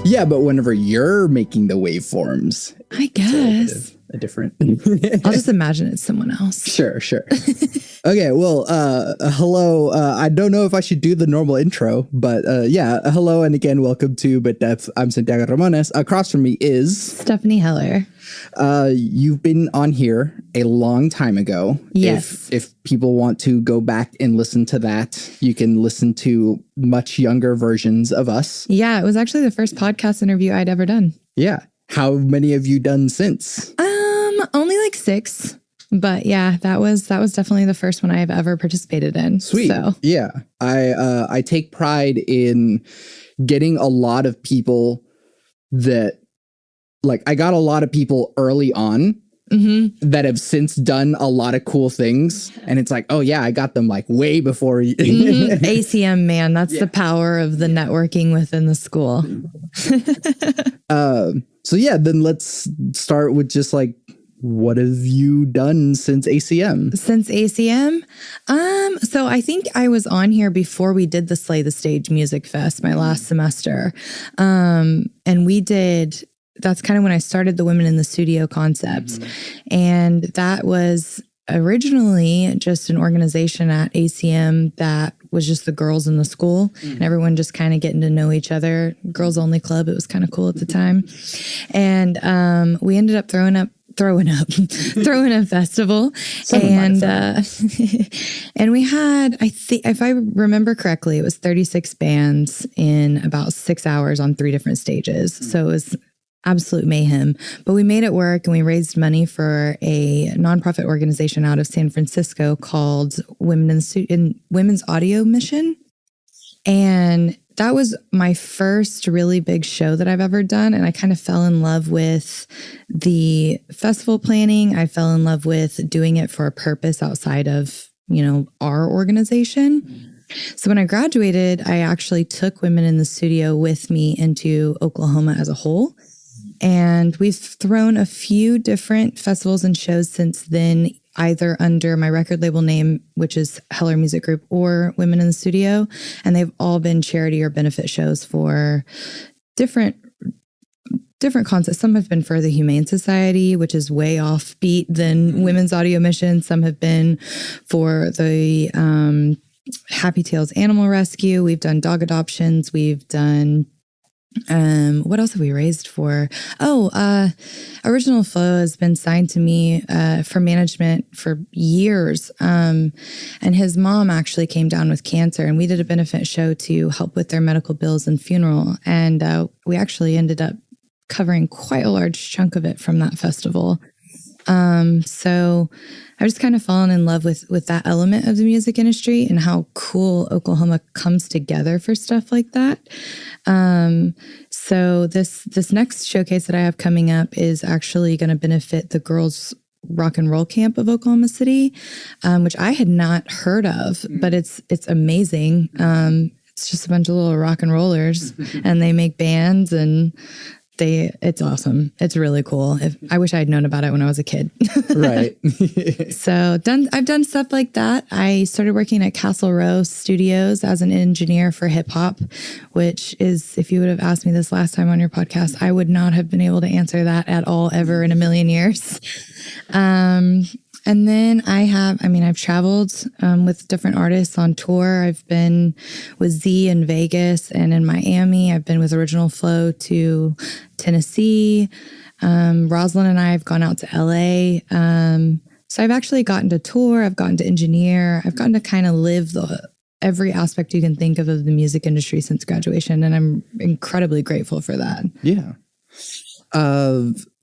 Yeah, but whenever you're making the waveforms, I guess a different. I'll just imagine it's someone else. Sure. Okay, well, hello. I don't know if I should do the normal intro, but yeah, hello and again, welcome to Bit Depth. I'm Santiago Ramones. Across from me is Stefani Heller. You've been on here a long time ago. Yes. If people want to go back and listen to that, you can listen to much younger versions of us. Yeah, it was actually the first podcast interview I'd ever done. Yeah. How many have you done since? Only like 6. But yeah, that was definitely the first one I've ever participated in. Sweet. So. Yeah. I take pride in getting a lot of people that, like, I got a lot of people early on that have since done a lot of cool things. And it's like, oh yeah, I got them like way before. ACM, man, that's the power of the networking within the school. So yeah, then let's start with just like, what have you done since ACM? Since ACM? So I think I was on here before we did the Slay the Stage Music Fest, my last semester. And that's kind of when I started the Women in the Studio concept. And that was originally just an organization at ACM that was just the girls in the school and everyone just kind of getting to know each other. Girls only club. It was kind of cool at the time. And we ended up throwing a festival. And and we had, I think, if I remember correctly, it was 36 bands in about 6 hours on 3 different stages. So it was absolute mayhem, but we made it work and we raised money for a nonprofit organization out of San Francisco called Women's Audio Mission. And that was my first really big show that I've ever done. And I kind of fell in love with the festival planning. I fell in love with doing it for a purpose outside of, our organization. So when I graduated, I actually took Women in the Studio with me into Oklahoma as a whole. And we've thrown a few different festivals and shows since then, either under my record label name, which is Heller Music Group, or Women in the Studio. And they've all been charity or benefit shows for different concepts. Some have been for the Humane Society, which is way offbeat than Women's Audio Mission. Some have been for the Happy Tails Animal Rescue. We've done dog adoptions. We've done... what else have we raised for? Original Flow has been signed to me for management for years. And his mom actually came down with cancer and we did a benefit show to help with their medical bills and funeral. And we actually ended up covering quite a large chunk of it from that festival. So I've just kind of fallen in love with that element of the music industry and how cool Oklahoma comes together for stuff like that. So this next showcase that I have coming up is actually going to benefit the girls' rock and roll camp of Oklahoma City, which I had not heard of, but it's amazing. It's just a bunch of little rock and rollers and they make bands and it's awesome. It's really cool. I wish I had known about it when I was a kid. Right. So I've done stuff like that. I started working at Castle Row Studios as an engineer for hip hop, which is, if you would have asked me this last time on your podcast, I would not have been able to answer that at all ever in a million years. And then I've traveled with different artists on tour. I've been with Z in Vegas and in Miami. I've been with Original Flow to Tennessee. Rosalind and I have gone out to LA. So I've actually gotten to tour. I've gotten to engineer. I've gotten to kind of live every aspect you can think of the music industry since graduation. And I'm incredibly grateful for that. Yeah.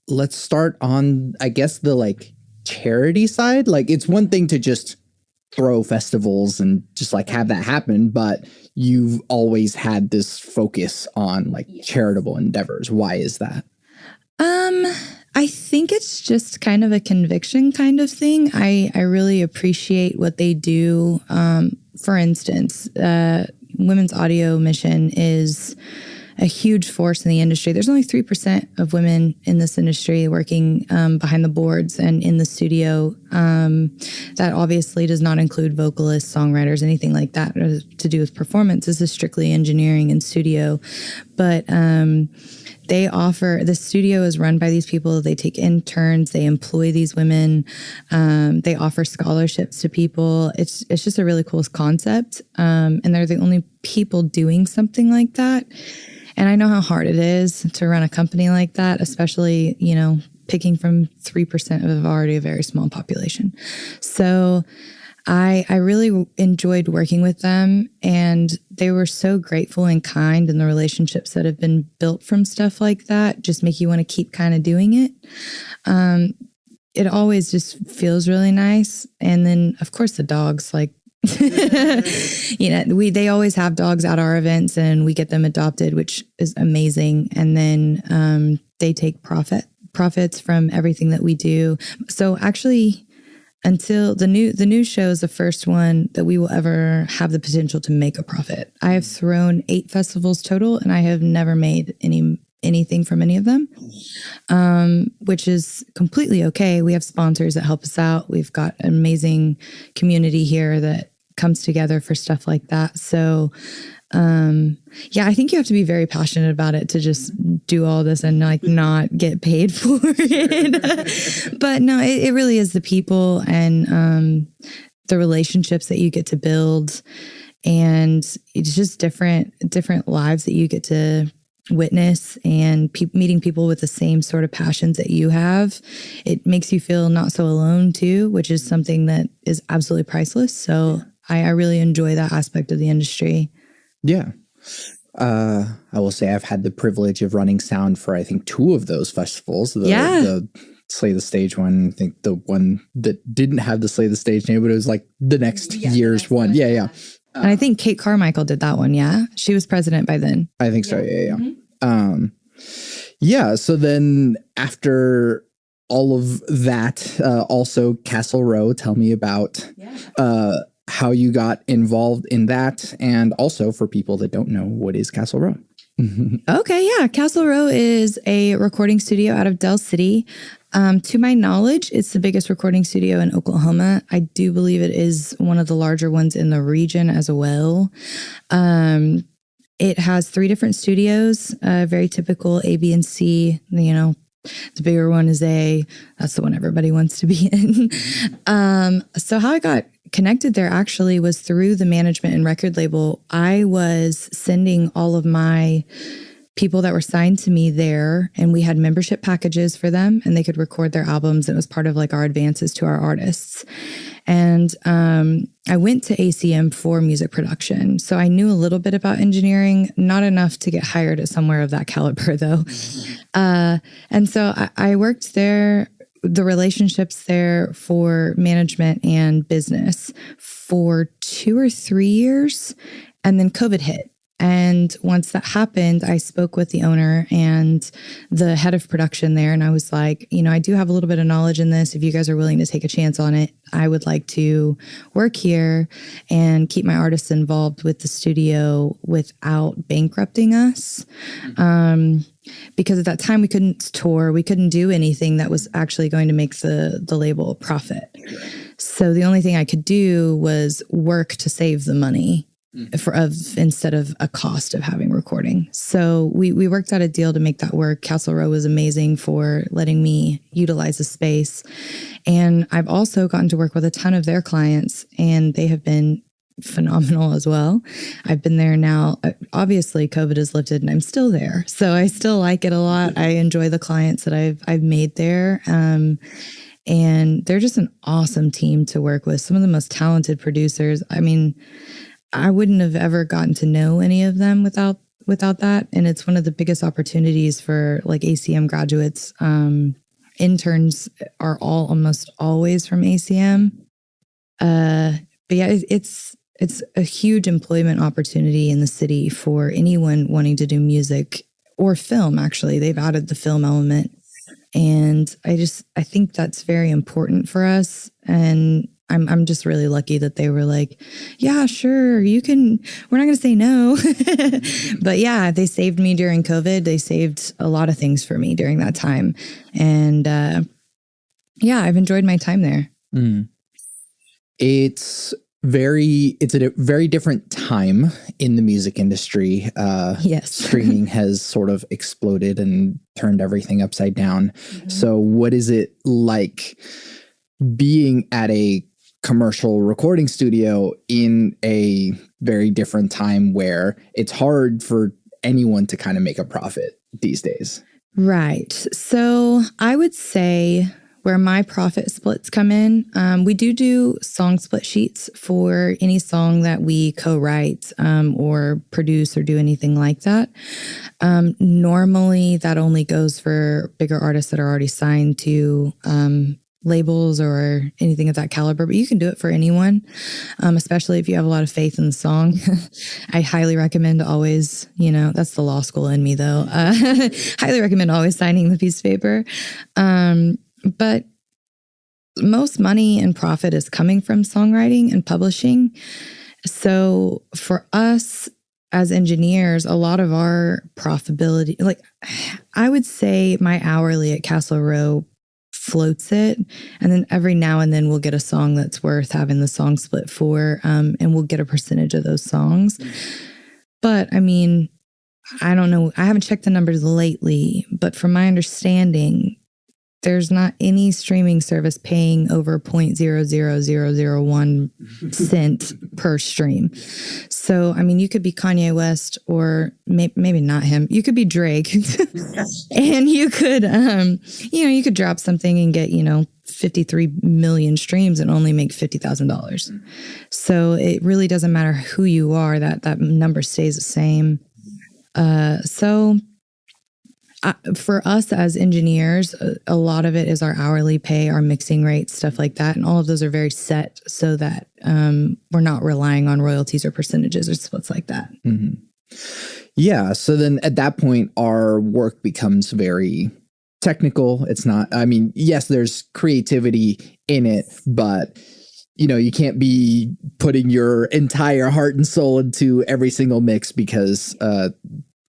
Let's start on, I guess, the charity side. It's one thing to just throw festivals and just have that happen, but you've always had this focus on charitable endeavors. Why is that? I think it's just kind of a conviction kind of thing. I really appreciate what they do. For instance, Women's Audio Mission is a huge force in the industry. There's only 3% of women in this industry working behind the boards and in the studio That obviously does not include vocalists, songwriters, anything like that to do with performance. This is strictly engineering and studio. But the studio is run by these people. They take interns, they employ these women, they offer scholarships to people. It's just a really cool concept. And they're the only people doing something like that. And I know how hard it is to run a company like that, especially, picking from 3% of already a very small population. So I really enjoyed working with them, and they were so grateful and kind, and the relationships that have been built from stuff like that just make you want to keep kind of doing it. It always just feels really nice. And then, of course, the dogs, like, they always have dogs at our events, and we get them adopted, which is amazing. And then they take profits from everything that we do. So actually, until the new show is the first one that we will ever have the potential to make a profit. I have thrown 8 festivals total, and I have never made anything from any of them, which is completely okay. We have sponsors that help us out. We've got an amazing community here that comes together for stuff like that. So, I think you have to be very passionate about it to just do all this and not get paid for it. But no, it really is the people and the relationships that you get to build, and it's just different lives that you get to witness, and meeting people with the same sort of passions that you have. It makes you feel not so alone too, which is something that is absolutely priceless. So I really enjoy that aspect of the industry. Yeah. I will say I've had the privilege of running sound for, I think, 2 of those festivals. The Slay the Stage one, I think the one that didn't have the Slay the Stage name, but it was like the next year's one. Yeah. And I think Kate Carmichael did that one. Yeah. She was president by then. I think so. Yeah. Mm-hmm. So then after all of that, also Castle Row, tell me about, how you got involved in that. And also for people that don't know, what is Castle Row? Okay. Yeah. Castle Row is a recording studio out of Del City. To my knowledge, it's the biggest recording studio in Oklahoma. I do believe it is one of the larger ones in the region as well. It has 3 different studios, very typical A, B, and C. The bigger one is A. That's the one everybody wants to be in. So how I got connected there actually was through the management and record label. I was sending all of my people that were signed to me there, and we had membership packages for them, and they could record their albums. And it was part of our advances to our artists. And I went to ACM for music production. So I knew a little bit about engineering, not enough to get hired at somewhere of that caliber though. And so I worked there, the relationships there for management and business for 2 or 3 years. And then COVID hit. And once that happened, I spoke with the owner and the head of production there. And I was like, I do have a little bit of knowledge in this. If you guys are willing to take a chance on it, I would like to work here and keep my artists involved with the studio without bankrupting us. Because at that time we couldn't tour, we couldn't do anything that was actually going to make the label a profit. So the only thing I could do was work to save the money instead of a cost of having recording. So we worked out a deal to make that work. Castle Row was amazing for letting me utilize the space. And I've also gotten to work with a ton of their clients, and they have been phenomenal as well. I've been there now. Obviously, COVID has lifted and I'm still there. So I still like it a lot. I enjoy the clients that I've made there. And they're just an awesome team to work with. Some of the most talented producers. I mean, I wouldn't have ever gotten to know any of them without that. And it's one of the biggest opportunities for ACM graduates. Interns are almost always from ACM. But yeah, it's a huge employment opportunity in the city for anyone wanting to do music or film. Actually, they've added the film element. And I think that's very important for us. And I'm just really lucky that they were like, yeah, sure, you can, we're not going to say no. But yeah, they saved me during COVID. They saved a lot of things for me during that time. And yeah, I've enjoyed my time there. It's a very different time in the music industry. Yes. Streaming has sort of exploded and turned everything upside down. So what is it like being at a commercial recording studio in a very different time where it's hard for anyone to kind of make a profit these days? Right. So I would say where my profit splits come in, we do song split sheets for any song that we co-write or produce or do anything like that. Normally, that only goes for bigger artists that are already signed to labels or anything of that caliber, but you can do it for anyone, especially if you have a lot of faith in the song. I highly recommend always, that's the law school in me though, highly recommend always signing the piece of paper. But most money and profit is coming from songwriting and publishing. So for us as engineers, a lot of our profitability, like I would say my hourly at Castle Row floats it. And then every now and then we'll get a song that's worth having the song split for, and we'll get a percentage of those songs. But I mean, I don't know. I haven't checked the numbers lately, but from my understanding, there's not any streaming service paying over 0.00001 cent per stream. So, I mean, you could be Kanye West or maybe not him. You could be Drake and you could, you could drop something and get, 53 million streams and only make $50,000. So it really doesn't matter who you are, that number stays the same. For us as engineers, a lot of it is our hourly pay, our mixing rates, stuff like that. And all of those are very set so that we're not relying on royalties or percentages or splits like that. Mm-hmm. Yeah. So then at that point, our work becomes very technical. It's not, I mean, yes, there's creativity in it, but you can't be putting your entire heart and soul into every single mix because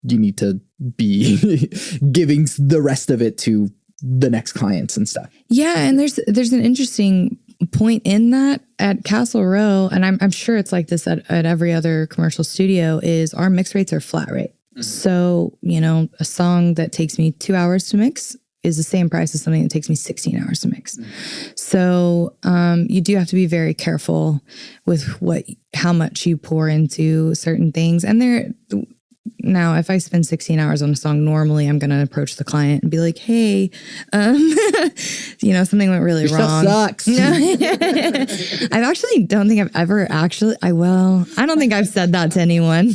you need to be giving the rest of it to the next clients and stuff. Yeah. And there's an interesting point in that at Castle Row, and I'm sure it's like this at every other commercial studio, is our mix rates are flat rate. Mm-hmm. So, a song that takes me 2 hours to mix is the same price as something that takes me 16 hours to mix. Mm-hmm. So you do have to be very careful with how much you pour into certain things. And now, if I spend 16 hours on a song, normally I'm going to approach the client and be like, hey, something went really wrong. Stuff sucks. I actually don't think I've ever I don't think I've said that to anyone.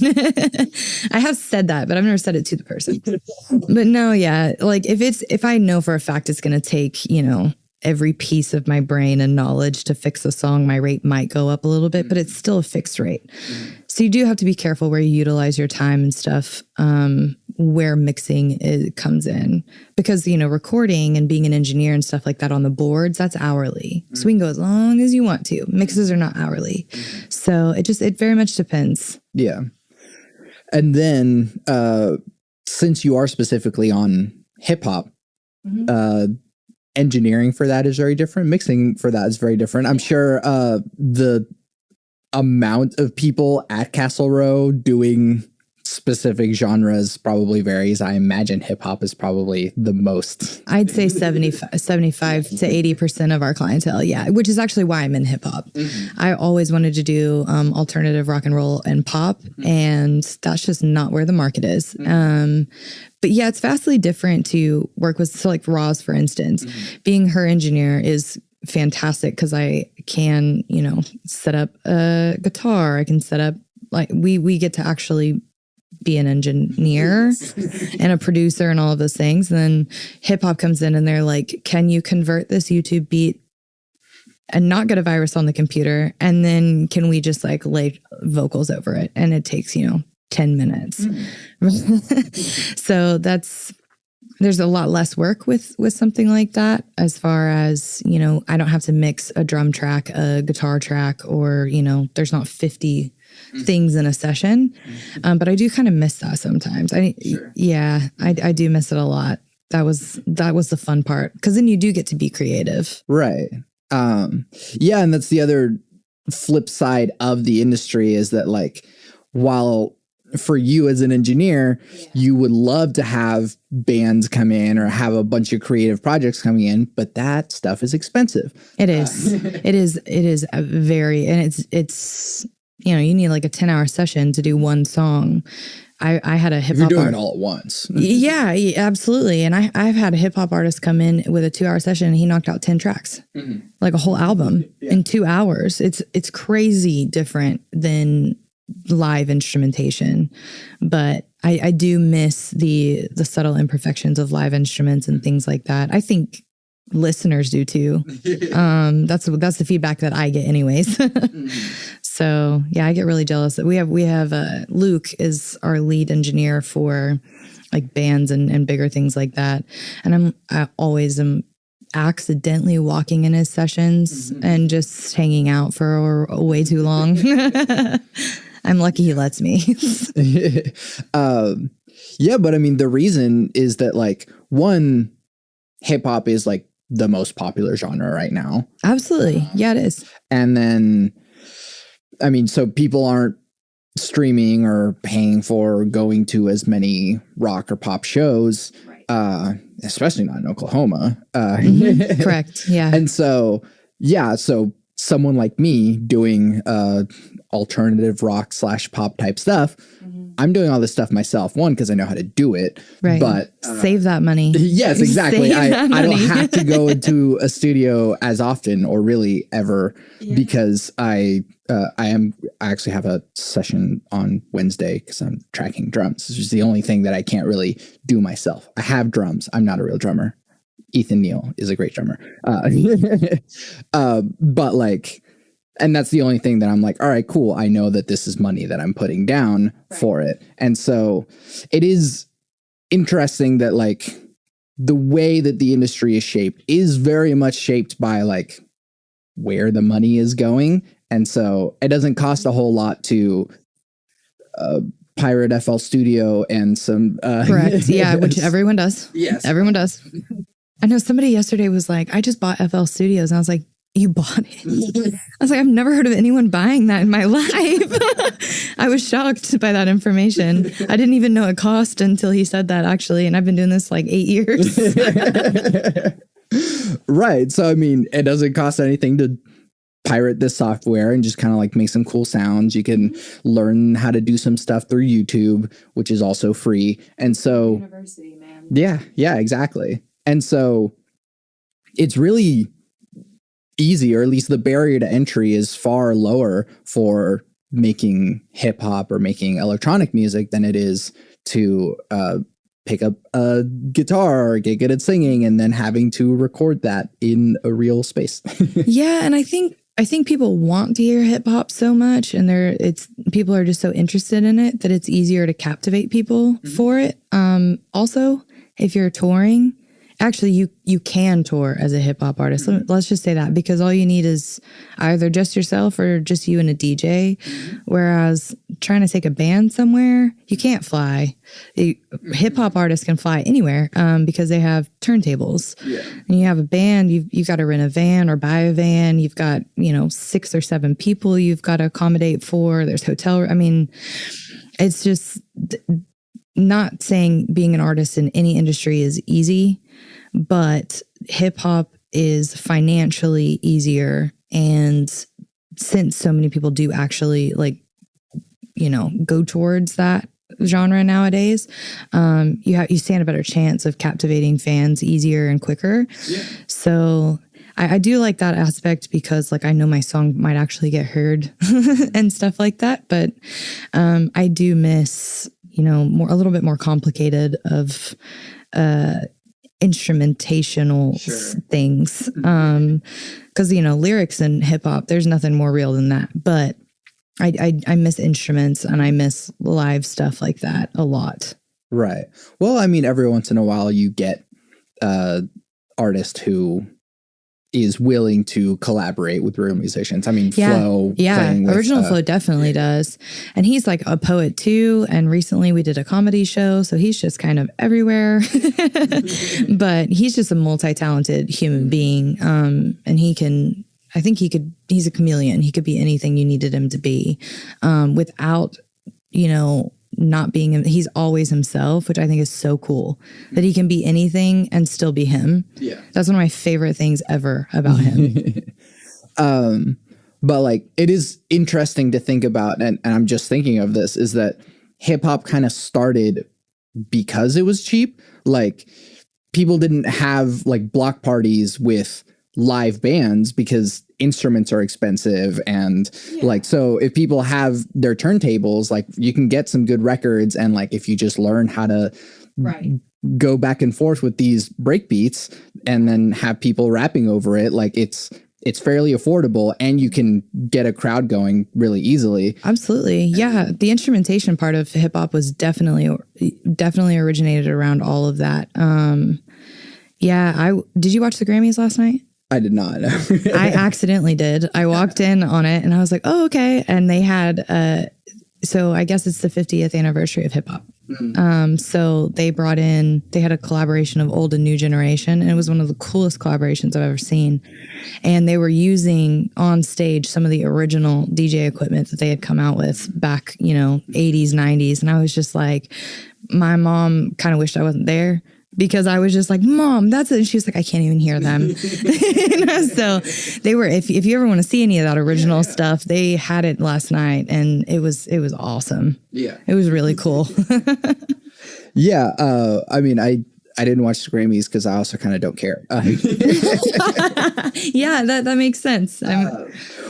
I have said that, but I've never said it to the person. But no, yeah. Like if I know for a fact it's going to take, every piece of my brain and knowledge to fix a song, my rate might go up a little bit, but it's still a fixed rate. So you do have to be careful where you utilize your time and stuff, where mixing comes in. Because, recording and being an engineer and stuff like that on the boards, that's hourly. So we can go as long as you want to. Mixes are not hourly. So it very much depends. Yeah. And then since you are specifically on hip hop, engineering for that is very different. Mixing for that is very different. I'm sure the amount of people at Castle Row doing specific genres probably varies. I imagine hip hop is probably the most. I'd say 75 to 80% of our clientele. Yeah. Which is actually why I'm in hip hop. Mm-hmm. I always wanted to do alternative rock and roll and pop. Mm-hmm. And that's just not where the market is. Mm-hmm. But yeah, it's vastly different to work with, so like Roz, for instance, being her engineer is fantastic because I can, set up a guitar. I can set up, like, we get to actually be an engineer and a producer and all of those things. And then hip hop comes in and they're like, can you convert this YouTube beat and not get a virus on the computer? And then can we just like lay vocals over it? And it takes, 10 minutes. So there's a lot less work with something like that, as far as, I don't have to mix a drum track, a guitar track, or, there's not 50 things in a session. But I do kind of miss that sometimes. Sure. Yeah, I do miss it a lot. That was the fun part, because then you do get to be creative. Right. Yeah, and that's the other flip side of the industry is that like while for you as an engineer, you would love to have bands come in or have a bunch of creative projects coming in, but that stuff is expensive. It is. It is a very, and it's you know, you need like a 10-hour session to do one song. I had a hip hop. You're doing it all at once. Yeah, absolutely. And I've had a hip hop artist come in with a 2-hour session and he knocked out 10 tracks, like a whole album in 2 hours. It's crazy different than live instrumentation, but I do miss the subtle imperfections of live instruments and things like that. I think listeners do too. That's the feedback that I get anyways. So yeah, I get really jealous that we have Luke is our lead engineer for like bands and bigger things like that. And I always am accidentally walking in his sessions and just hanging out for way too long. I'm lucky he lets me. Yeah, but I mean, the reason is that like one, hip hop is like the most popular genre right now. Absolutely. Yeah, it is. And then, I mean, so people aren't streaming or paying for going to as many rock or pop shows, especially not in Oklahoma. Correct. Yeah. And so, yeah, so someone like me doing alternative rock / pop type stuff, I'm doing all this stuff myself. One, because I know how to do it. Right. But save that money. Yes, exactly. I don't have to go into a studio as often or really ever because I actually have a session on Wednesday because I'm tracking drums. This is the only thing that I can't really do myself. I have drums. I'm not a real drummer. Ethan Neal is a great drummer. But like, and that's the only thing that I'm like, all right, cool. I know that this is money that I'm putting down for it. And so it is interesting that like the way that the industry is shaped is very much shaped by like where the money is going. And so it doesn't cost a whole lot to pirate FL Studio and some... Correct. Yeah, which everyone does. Yes. Everyone does. I know somebody yesterday was like, I just bought FL Studios. And I was like, you bought it? I was like, I've never heard of anyone buying that in my life. I was shocked by that information. I didn't even know it cost until he said that, actually. And I've been doing this like 8 years. Right. So, I mean, it doesn't cost anything to pirate this software and just kind of like make some cool sounds. You can learn how to do some stuff through YouTube, which is also free. And so, University, man. Yeah, exactly. And so it's really easy, or at least the barrier to entry is far lower for making hip hop or making electronic music than it is to pick up a guitar or get good at singing and then having to record that in a real space. Yeah, and I think people want to hear hip hop so much, and people are just so interested in it that it's easier to captivate people for it. Also, if you're touring, actually, you can tour as a hip hop artist. Let's just say that, because all you need is either just yourself or just you and a DJ. Whereas trying to take a band somewhere, you can't fly. Hip hop artists can fly anywhere because they have turntables. Yeah. And you have a band, you've got to rent a van or buy a van. You've got 6 or 7 people you've got to accommodate for. There's hotel. I mean, it's just not saying being an artist in any industry is easy. But hip hop is financially easier. And since so many people do actually go towards that genre nowadays, you stand a better chance of captivating fans easier and quicker. Yeah. So I do like that aspect because I know my song might actually get heard and stuff like that. But I do miss, a little bit more complicated of instrumentational things, because lyrics in hip hop, there's nothing more real than that. But I miss instruments and I miss live stuff like that a lot. Right. Well, I mean, every once in a while you get artist who is willing to collaborate with real musicians. I mean, Flo. Yeah, Original Flo definitely does. And he's like a poet too. And recently we did a comedy show. So he's just kind of everywhere. But he's just a multi-talented human being. And he can I think he's a chameleon. He could be anything you needed him to be, without, not being him. He's always himself, which I think is so cool that he can be anything and still be him. Yeah. That's one of my favorite things ever about him. But like, it is interesting to think about, and I'm just thinking of this, is that hip hop kind of started because it was cheap. Like, people didn't have like block parties with live bands because instruments are expensive. And like, so if people have their turntables, like you can get some good records. And like, if you just learn how to go back and forth with these break beats and then have people rapping over it, like it's fairly affordable and you can get a crowd going really easily. Absolutely. Yeah. The instrumentation part of hip hop was definitely originated around all of that. Did you watch the Grammys last night? I did not. I accidentally did. I walked in on it and I was like, oh, okay. And they had, so I guess it's the 50th anniversary of hip hop. So they had a collaboration of old and new generation. And it was one of the coolest collaborations I've ever seen. And they were using on stage some of the original DJ equipment that they had come out with back, 80s, 90s. And I was just like, my mom kind of wished I wasn't there. Because I was just like, Mom, that's it. And she was like, I can't even hear them. So they were, if you ever want to see any of that original stuff, they had it last night and it was awesome. Yeah. It was really cool. Yeah. I mean, I didn't watch the Grammys because I also kind of don't care. Yeah, that makes sense.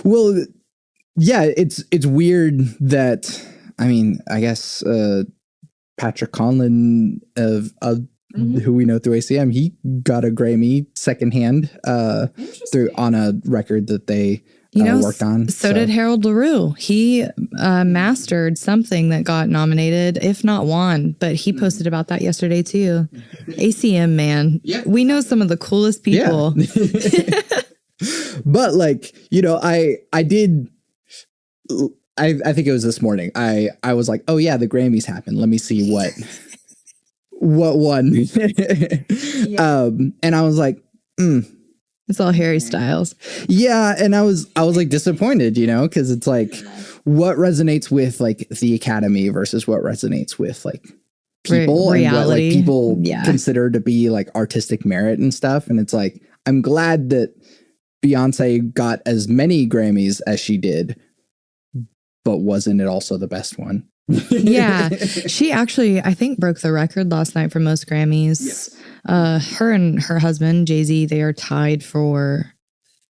Well, yeah, it's weird that, I mean, I guess Patrick Conlon of who we know through ACM, he got a Grammy secondhand through on a record that they worked on. So did Harold LaRue. He mastered something that got nominated, if not won, but he posted about that yesterday too. ACM, man. Yeah. We know some of the coolest people. Yeah. But like, I did... I think it was this morning. I was like, oh yeah, the Grammys happened. Let me see what won. Yeah. And I was like, It's all Harry Styles. Yeah, and I was like disappointed, because it's like, what resonates with like the Academy versus what resonates with like people and what like people consider to be like artistic merit and stuff. And it's like, I'm glad that Beyonce got as many Grammys as she did, but wasn't it also the best one? Yeah, she actually, I think, broke the record last night for most Grammys. Yes. Her and her husband, Jay-Z, they are tied for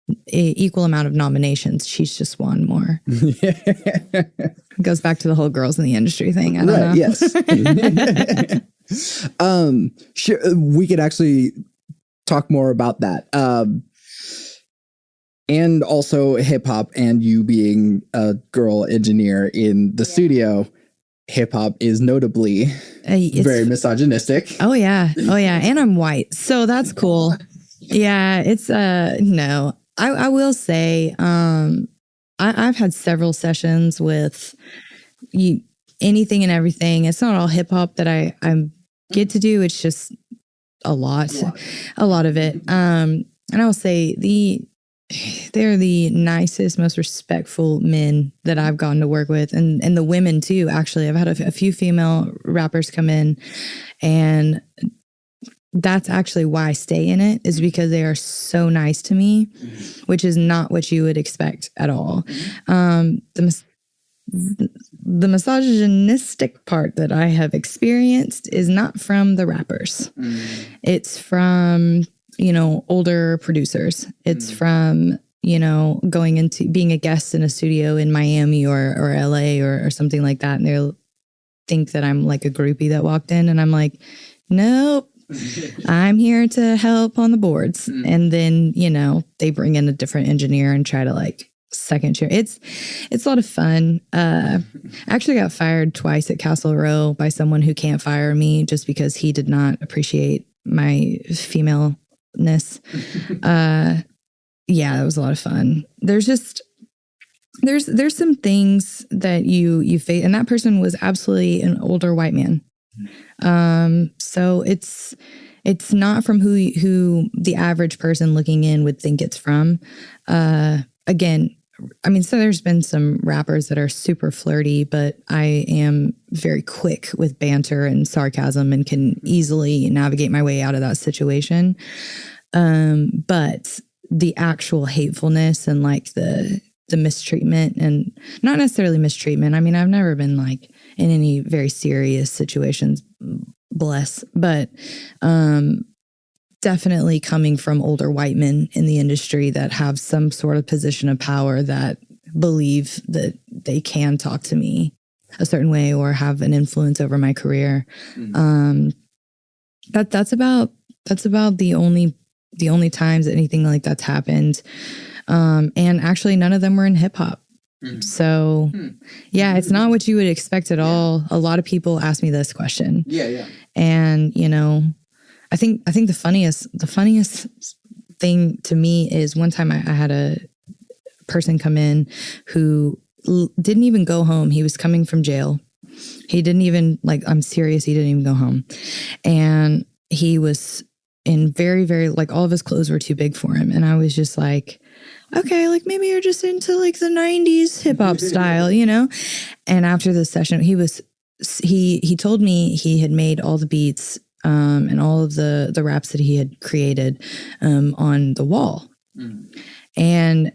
an equal amount of nominations. She's just won more. It goes back to the whole girls in the industry thing. I don't know. Yes. Sure, we could actually talk more about that. And also hip hop and you being a girl engineer in the studio. Hip hop is notably very misogynistic. Oh yeah. And I'm white. So that's cool. Yeah. It's no, I will say, I've had several sessions with anything and everything. It's not all hip hop that I get to do. It's just a lot of it. And I will say they're the nicest, most respectful men that I've gotten to work with. And the women too, actually. I've had a few female rappers come in, and that's actually why I stay in it, is because they are so nice to me, which is not what you would expect at all. The misogynistic part that I have experienced is not from the rappers. It's from older producers. It's from, going into being a guest in a studio in Miami or LA or something like that. And they'll think that I'm like a groupie that walked in, and I'm like, nope, I'm here to help on the boards. And then, they bring in a different engineer and try to like second chair. It's a lot of fun. I actually got fired twice at Castle Row by someone who can't fire me just because he did not appreciate my female yeah, that was a lot of fun. There's some things that you face, and that person was absolutely an older white man. So it's it's not from who the average person looking in would think it's from. Again, I mean, so there's been some rappers that are super flirty, but I am very quick with banter and sarcasm and can easily navigate my way out of that situation. But the actual hatefulness and like the mistreatment, and not necessarily mistreatment. I mean, I've never been like in any very serious situations, bless, but definitely coming from older white men in the industry that have some sort of position of power that believe that they can talk to me a certain way or have an influence over my career. That's about the only times anything like that's happened. And actually none of them were in hip hop. So yeah, it's not what you would expect at all. A lot of people ask me this question. Yeah. And you know, I think the funniest thing to me is one time I had a person come in who didn't even go home. He was coming from jail. He didn't even, like, I'm serious, he didn't even go home. And he was in very, very, like, all of his clothes were too big for him. And I was just like, okay, like maybe you're just into like the 90s hip hop style, you know? And after the session, he told me he had made all the beats and all of the raps that he had created on the wall. And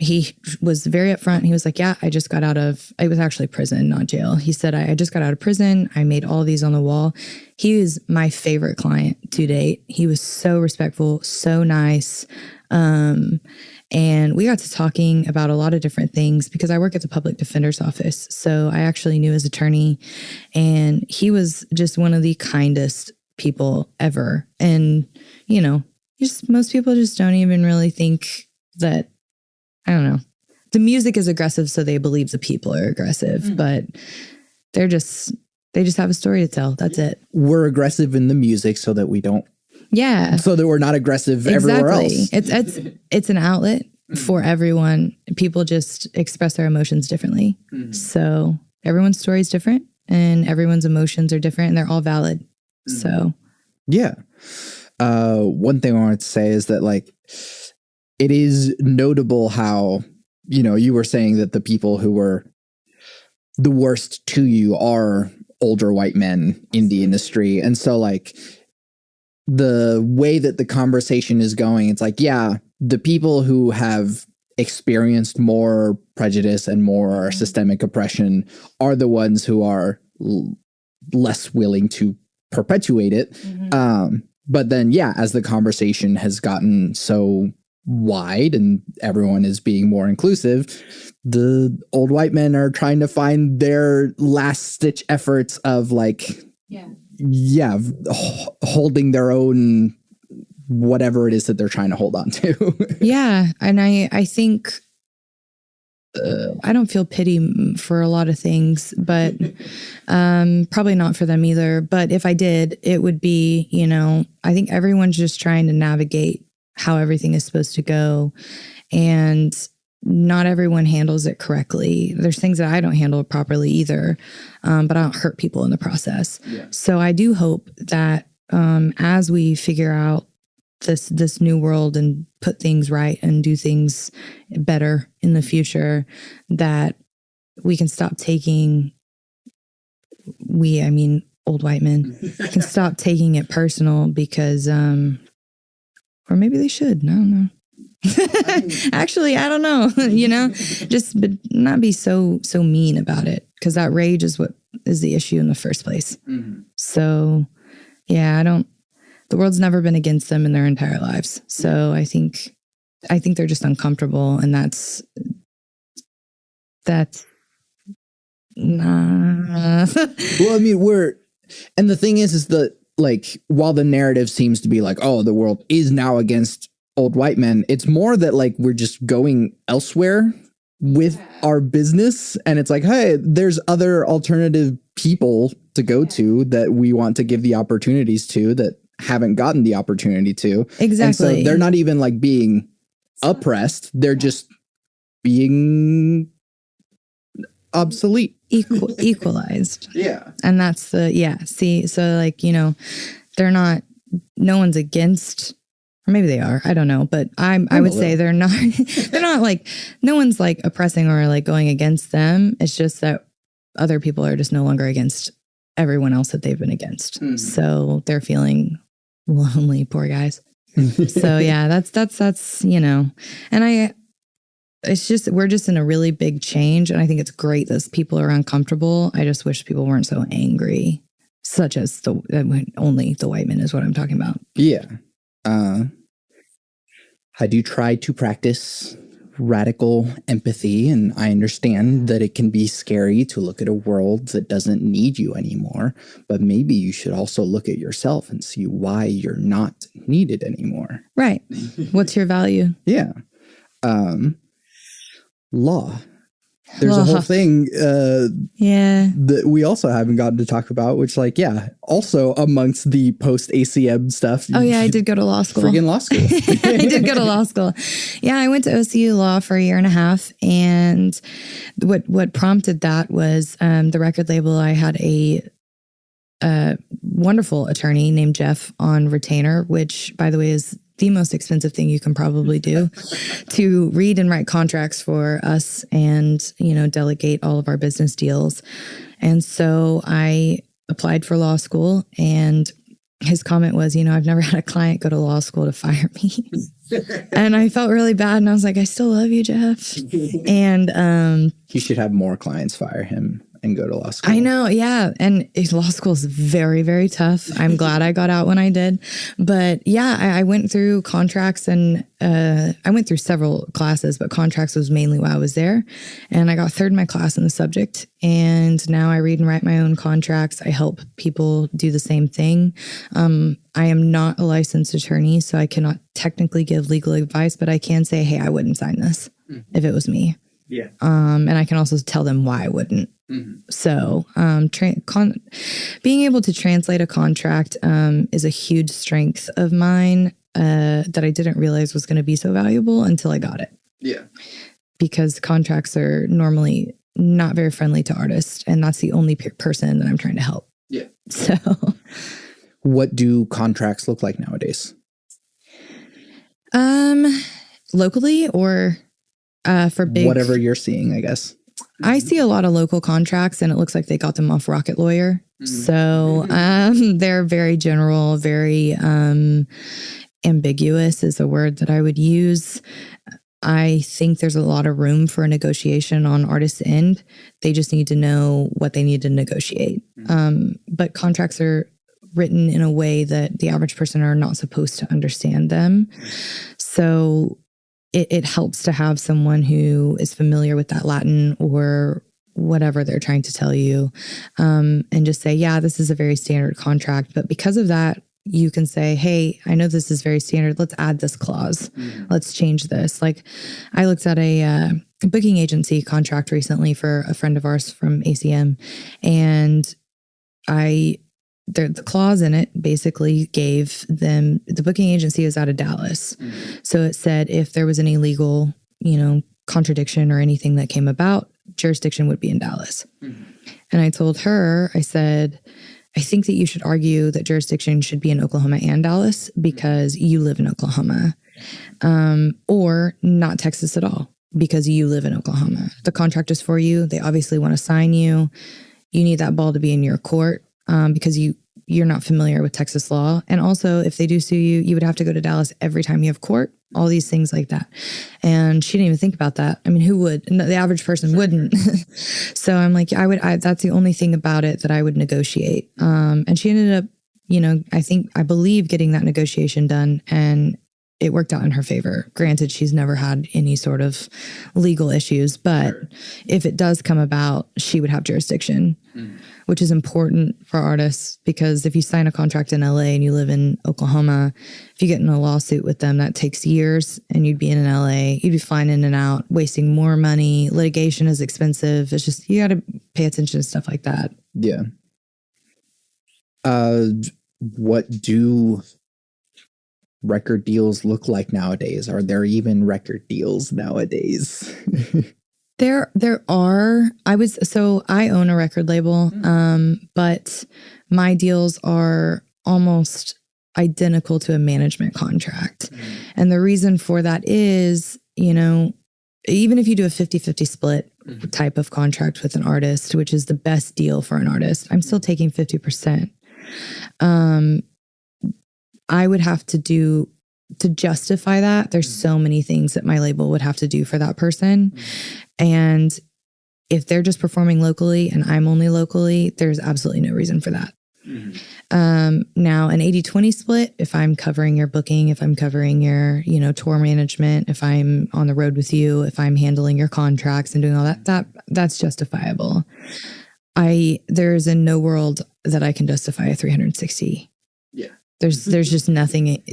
he was very upfront. He was like, yeah, I just got out of, it was actually prison, not jail. He said, I just got out of prison. I made all these on the wall. He was my favorite client to date. He was so respectful, so nice. And we got to talking about a lot of different things because I work at the public defender's office. So I actually knew his attorney, and he was just one of the kindest people ever. And, you know, just most people just don't even really think that, I don't know, the music is aggressive, so they believe the people are aggressive, but they just have a story to tell. That's it. We're aggressive in the music so that we don't. Yeah. So that we're not aggressive everywhere else. It's an outlet for everyone. People just express their emotions differently. So everyone's story is different and everyone's emotions are different and they're all valid. So. Yeah. One thing I wanted to say is that, like, it is notable how, you know, you were saying that the people who were the worst to you are older white men in the industry. And so, like, the way that the conversation is going, it's like, yeah, the people who have experienced more prejudice and more systemic oppression are the ones who are less willing to perpetuate it. But then, yeah, as the conversation has gotten so wide and everyone is being more inclusive, the old white men are trying to find their last stitch efforts of, like, holding their own, whatever it is that they're trying to hold on to. Yeah. And I think I don't feel pity for a lot of things, but probably not for them either. But if I did, it would be, you know, I think everyone's just trying to navigate how everything is supposed to go. And not everyone handles it correctly. There's things that I don't handle properly either, but I don't hurt people in the process. So I do hope that as we figure out this new world and put things right and do things better in the future, that we can stop taking, I mean, old white men can stop taking it personal because, or maybe they should, I don't know. Actually, I don't know, you know, just but not be so mean about it, because that rage is what is the issue in the first place. So yeah, the world's never been against them in their entire lives. So I think they're just uncomfortable, and that's nah. Well, I mean, and the thing is that, like, while the narrative seems to be like, oh, the world is now against old white men, it's more that, like, we're just going elsewhere with our business, and it's like, hey, there's other alternative people to go to that we want to give the opportunities to that haven't gotten the opportunity to. Exactly. And so they're not even, like, being oppressed, they're just being obsolete, equalized. Yeah. And that's see, so, like, you know, they're not no one's against, or maybe they are, I don't know, but I would say they're not, they're not like, no one's like oppressing or like going against them. It's just that other people are just no longer against everyone else that they've been against. So they're feeling lonely, poor guys. So yeah, that's, you know, and it's just, we're just in a really big change. And I think it's great that people are uncomfortable. I just wish people weren't so angry, such as only the white men is what I'm talking about. Yeah. I do try to practice radical empathy, and I understand that it can be scary to look at a world that doesn't need you anymore, but maybe you should also look at yourself and see why you're not needed anymore. Right. What's your value? Yeah. Law. There's a whole thing that we also haven't gotten to talk about, which, like, yeah, also amongst the post-ACM stuff. Oh, yeah, I did go to law school. Friggin' law school. I did go to law school. Yeah, I went to OCU Law for a year and a half. And what prompted that was the record label. I had a wonderful attorney named Jeff on retainer, which, by the way, is the most expensive thing you can probably do to read and write contracts for us and, you know, delegate all of our business deals. And so I applied for law school, and his comment was, you know, I've never had a client go to law school to fire me. And I felt really bad. And I was like, I still love you, Jeff. And he should have more clients fire him and go to law school. I know. Yeah. And law school is very, very tough. I'm glad I got out when I did. But yeah, I went through contracts, and I went through several classes, but contracts was mainly why I was there. And I got third in my class in the subject. And now I read and write my own contracts. I help people do the same thing. I am not a licensed attorney, so I cannot technically give legal advice, but I can say, hey, I wouldn't sign this if it was me. Yeah. And I can also tell them why I wouldn't. So being able to translate a contract is a huge strength of mine that I didn't realize was going to be so valuable until I got it. Yeah. Because contracts are normally not very friendly to artists, and that's the only person that I'm trying to help. Yeah. So what do contracts look like nowadays? Locally or for big... Whatever you're seeing, I guess. I see a lot of local contracts, and it looks like they got them off Rocket Lawyer. So they're very general, very ambiguous is a word that I would use. I think there's a lot of room for a negotiation on artists' end. They just need to know what they need to negotiate. But contracts are written in a way that the average person are not supposed to understand them. So it helps to have someone who is familiar with that Latin or whatever they're trying to tell you, and just say, yeah, this is a very standard contract. But because of that, you can say, hey, I know this is very standard. Let's add this clause. Let's change this. Like, I looked at a booking agency contract recently for a friend of ours from ACM, and the clause in it basically gave them, the booking agency is out of Dallas. So it said if there was any legal, you know, contradiction or anything that came about, jurisdiction would be in Dallas. And I told her, I said, I think that you should argue that jurisdiction should be in Oklahoma and Dallas because you live in Oklahoma, or not Texas at all because you live in Oklahoma. The contract is for you. They obviously want to sign you. You need that ball to be in your court because you're not familiar with Texas law. And also, if they do sue you, you would have to go to Dallas every time you have court, all these things like that. And she didn't even think about that. I mean, who would? No, the average person wouldn't. So I'm like, that's the only thing about it that I would negotiate. And she ended up, you know, I believe getting that negotiation done, and it worked out in her favor. Granted, she's never had any sort of legal issues, but if it does come about, she would have jurisdiction, which is important for artists, because if you sign a contract in LA and you live in Oklahoma, if you get in a lawsuit with them, that takes years, and you'd be in LA, you'd be flying in and out, wasting more money. Litigation is expensive. It's just, you got to pay attention to stuff like that. Yeah. What do record deals look like nowadays? Are there even record deals nowadays? There are. I own a record label, but my deals are almost identical to a management contract. And the reason for that is, even if you do a 50-50 split type of contract with an artist, which is the best deal for an artist, I'm still taking 50%. I would have to justify that. There's so many things that my label would have to do for that person. And if they're just performing locally and I'm only locally, there's absolutely no reason for that. Now an 80-20 split, if I'm covering your booking, if I'm covering your, tour management, if I'm on the road with you, if I'm handling your contracts and doing all that's justifiable. There's in no world that I can justify a 360. Yeah. There's just nothing.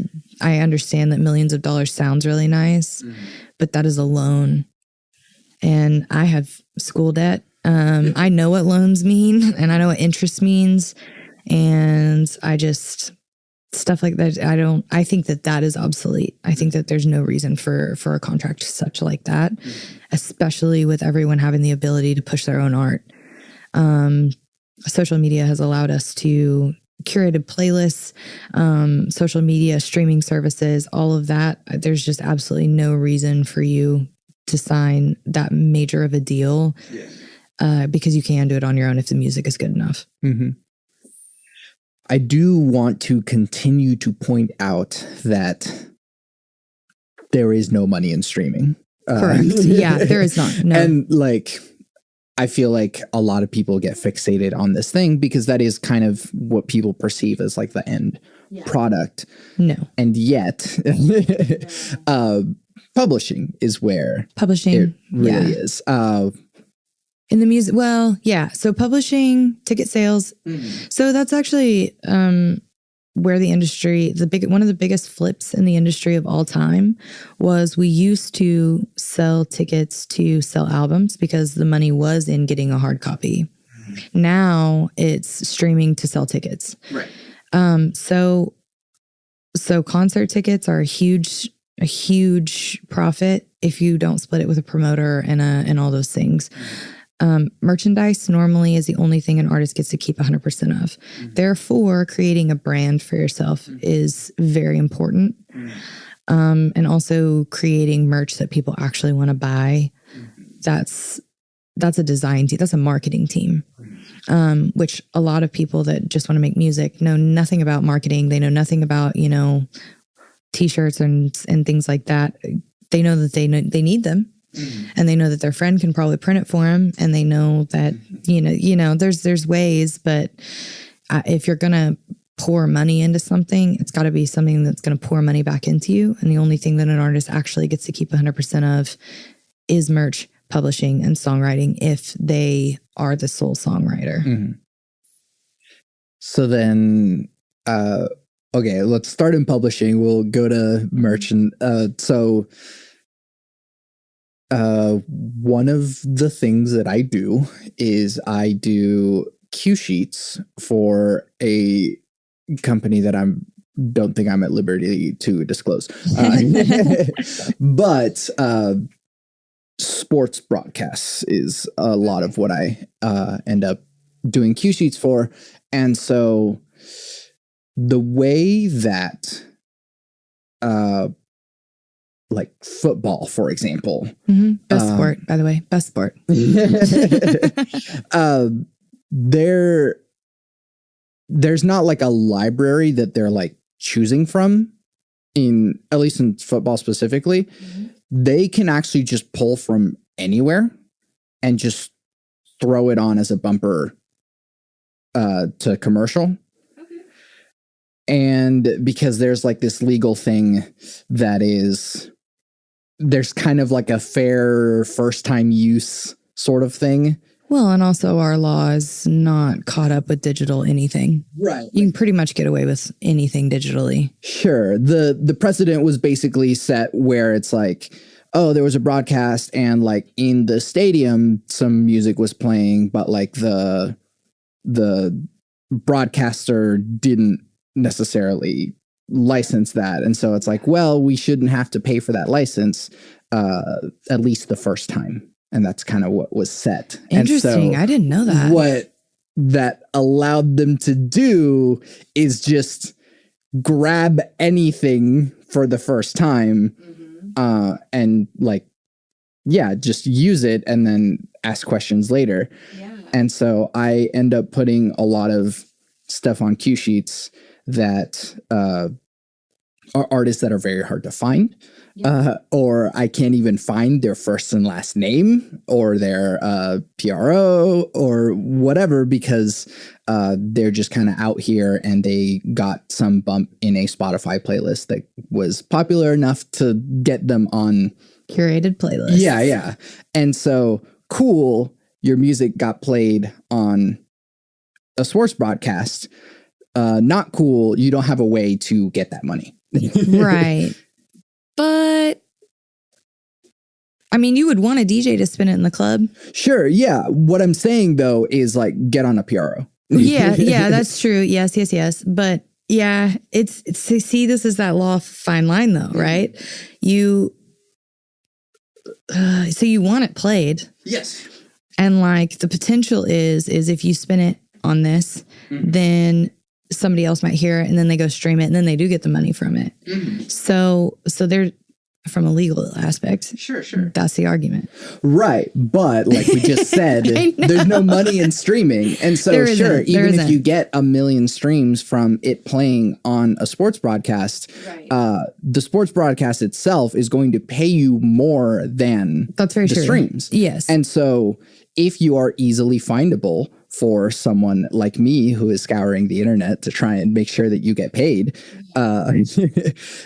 I understand that millions of dollars sounds really nice, but that is a loan. And I have school debt. I know what loans mean and I know what interest means. And stuff like that. I think that is obsolete. I think that there's no reason for a contract such like that, especially with everyone having the ability to push their own art. Social media has allowed us to curated playlists, social media, streaming services, all of that. There's just absolutely no reason for you to sign that major of a deal because you can do it on your own if the music is good enough. Mm-hmm. I do want to continue to point out that there is no money in streaming. Correct. Yeah, there is not. No. And I feel like a lot of people get fixated on this thing because that is kind of what people perceive as the end product. No. And yet, publishing is where it really is. In the music, so publishing, ticket sales. So that's actually where the industry, one of the biggest flips in the industry of all time was we used to sell tickets to sell albums because the money was in getting a hard copy. Now it's streaming to sell tickets. Right. So concert tickets are a huge profit if you don't split it with a promoter and all those things. Merchandise normally is the only thing an artist gets to keep 100% of. Therefore, creating a brand for yourself is very important. And also creating merch that people actually want to buy. That's a design team. That's a marketing team. Which a lot of people that just want to make music know nothing about marketing. They know nothing about, t-shirts and things like that. They know that they need them. And they know that their friend can probably print it for them, and they know that there's ways, but if you're gonna pour money into something, it's got to be something that's gonna pour money back into you. And the only thing that an artist actually gets to keep 100% of is merch, publishing, and songwriting if they are the sole songwriter. Mm-hmm. So then, okay, let's start in publishing. We'll go to merch, and one of the things that I do is I do cue sheets for a company that don't think I'm at liberty to disclose. But sports broadcasts is a lot of what I end up doing cue sheets for. And so the way that football, for example. Best sport, by the way. Best sport. There's not a library that they're choosing from, at least in football specifically. They can actually just pull from anywhere and just throw it on as a bumper to commercial. And because there's this legal thing that there's kind of a fair first time use sort of thing. Well, and also our law is not caught up with digital anything. Right. You can pretty much get away with anything digitally. Sure. The precedent was basically set where it's there was a broadcast and in the stadium, some music was playing, but the broadcaster didn't necessarily license that. And so it's we shouldn't have to pay for that license, at least the first time. And that's kind of what was set. Interesting. I didn't know that. What that allowed them to do is just grab anything for the first time, and like, yeah, just use it and then ask questions later. Yeah. And so I end up putting a lot of stuff on cue sheets that are artists that are very hard to find. Or I can't even find their first and last name or their PRO or whatever, because they're just kind of out here and they got some bump in a Spotify playlist that was popular enough to get them on curated playlists. Yeah. And so, cool, your music got played on a sports broadcast. Not cool, you don't have a way to get that money. Right. But I mean, you would want a DJ to spin it in the club. Sure. Yeah. What I'm saying though is like, get on a PRO. Yeah, that's true. Yes. But yeah, it's see, this is that law of fine line though, right? So you want it played. Yes. And like the potential is if you spin it on this, then somebody else might hear it and then they go stream it and then they do get the money from it. So they're, from a legal aspect. Sure. That's the argument. Right. But like we just said, there's no money in streaming. And so sure, even if you get 1 million streams from it playing on a sports broadcast, the sports broadcast itself is going to pay you more than the streams. Yes. And so if you are easily findable for someone like me who is scouring the internet to try and make sure that you get paid,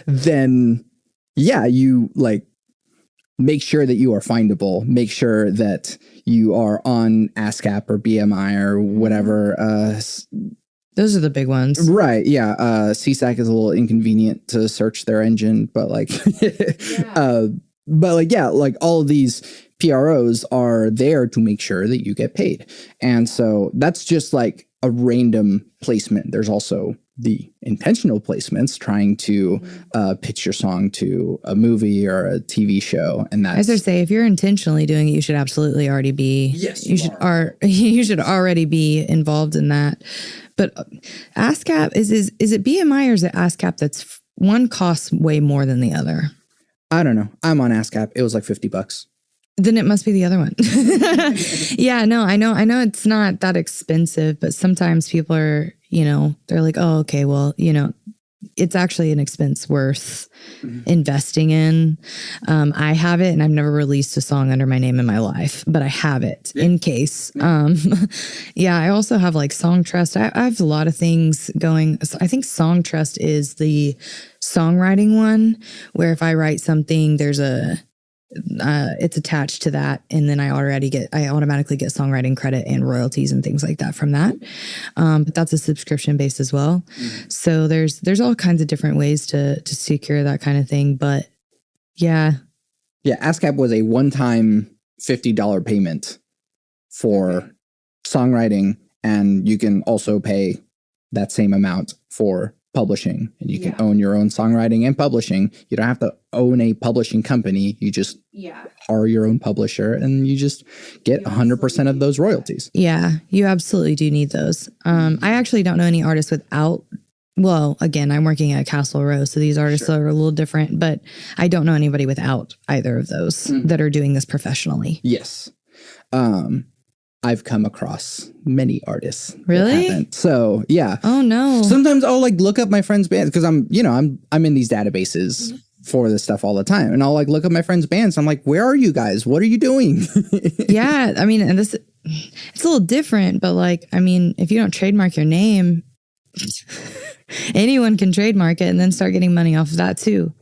then yeah, you like make sure that you are findable, make sure that you are on ASCAP or BMI or whatever. Those are the big ones. Right. Yeah. CSAC is a little inconvenient to search their engine, but like, like all of these PROs are there to make sure that you get paid. And so that's just like a random placement. There's also the intentional placements trying to pitch your song to a movie or a TV show. And that's, as I say, if you're intentionally doing it, you should absolutely already be, you should already be involved in that. But ASCAP, is it BMI or is it ASCAP that's one costs way more than the other? I don't know. I'm on ASCAP. It was like $50. Then it must be the other one. Yeah, no, I know it's not that expensive, but sometimes people are, they're like, oh, okay, well, it's actually an expense worth investing in. I have it and I've never released a song under my name in my life, but I have it in case. I also have like Song Trust. I have a lot of things going. I think Song Trust is the songwriting one where if I write something, there's it's attached to that, and then I automatically get songwriting credit and royalties and things like that from that. But that's a subscription based as well. So there's all kinds of different ways to secure that kind of thing. But yeah, ASCAP was a one-time $50 payment for songwriting, and you can also pay that same amount for publishing, and you can own your own songwriting and publishing. You don't have to own a publishing company. You just are your own publisher, and you just get 100% of those royalties. Yeah, you absolutely do need those. I actually don't know any artists without. Well, again, I'm working at Castle Row, so these artists are a little different, but I don't know anybody without either of those that are doing this professionally. Yes. I've come across many artists. Really? So yeah. Oh no. Sometimes I'll like look up my friends' bands because I'm in these databases for this stuff all the time, and I'll like look up my friends' bands. I'm like, where are you guys? What are you doing? Yeah, I mean, and it's a little different, but like, I mean, if you don't trademark your name, anyone can trademark it and then start getting money off of that too.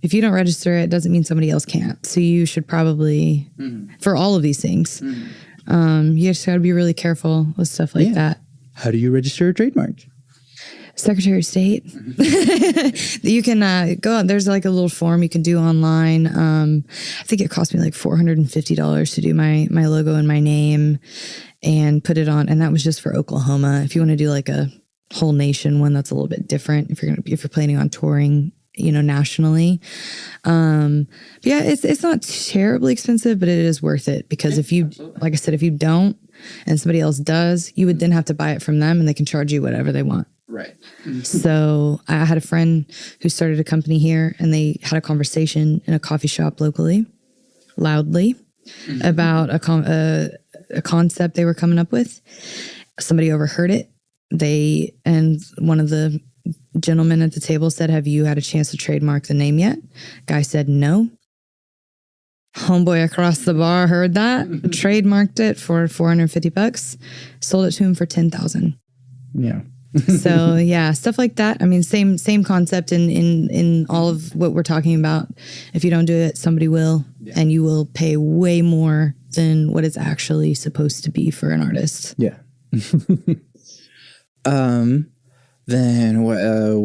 If you don't register it, doesn't mean somebody else can't. So you should probably, for all of these things, you just got to be really careful with stuff like that. How do you register a trademark? Secretary of State. You can go out. There's like a little form you can do online. I think it cost me like $450 to do my logo and my name and put it on. And that was just for Oklahoma. If you want to do like a whole nation one, that's a little bit different. If you're planning on touring, nationally. But yeah, it's not terribly expensive, but it is worth it because if you, like I said, if you don't and somebody else does, you would then have to buy it from them and they can charge you whatever they want. Right. So I had a friend who started a company here, and they had a conversation in a coffee shop locally, loudly, about a concept they were coming up with. Somebody overheard it. And one of the gentlemen at the table said, "Have you had a chance to trademark the name yet?" Guy said no. Homeboy across the bar heard that, trademarked it for $450, sold it to him for $10,000. Yeah. So yeah, stuff like that. I mean, same concept in all of what we're talking about. If you don't do it, somebody will, and you will pay way more than what it's actually supposed to be for an artist. Yeah. Then what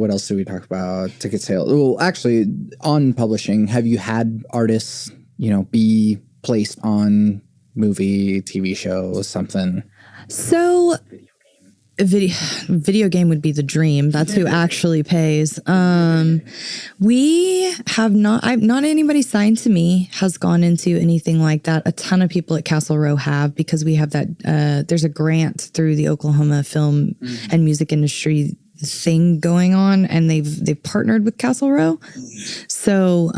else did we talk about? Ticket sales. Well, actually, on publishing, have you had artists, be placed on movie, TV show, something? So video game would be the dream. That's who actually pays. We have not anybody signed to me has gone into anything like that. A ton of people at Castle Row have, because we have that, there's a grant through the Oklahoma film and music industry thing going on, and they've partnered with Castle Row. So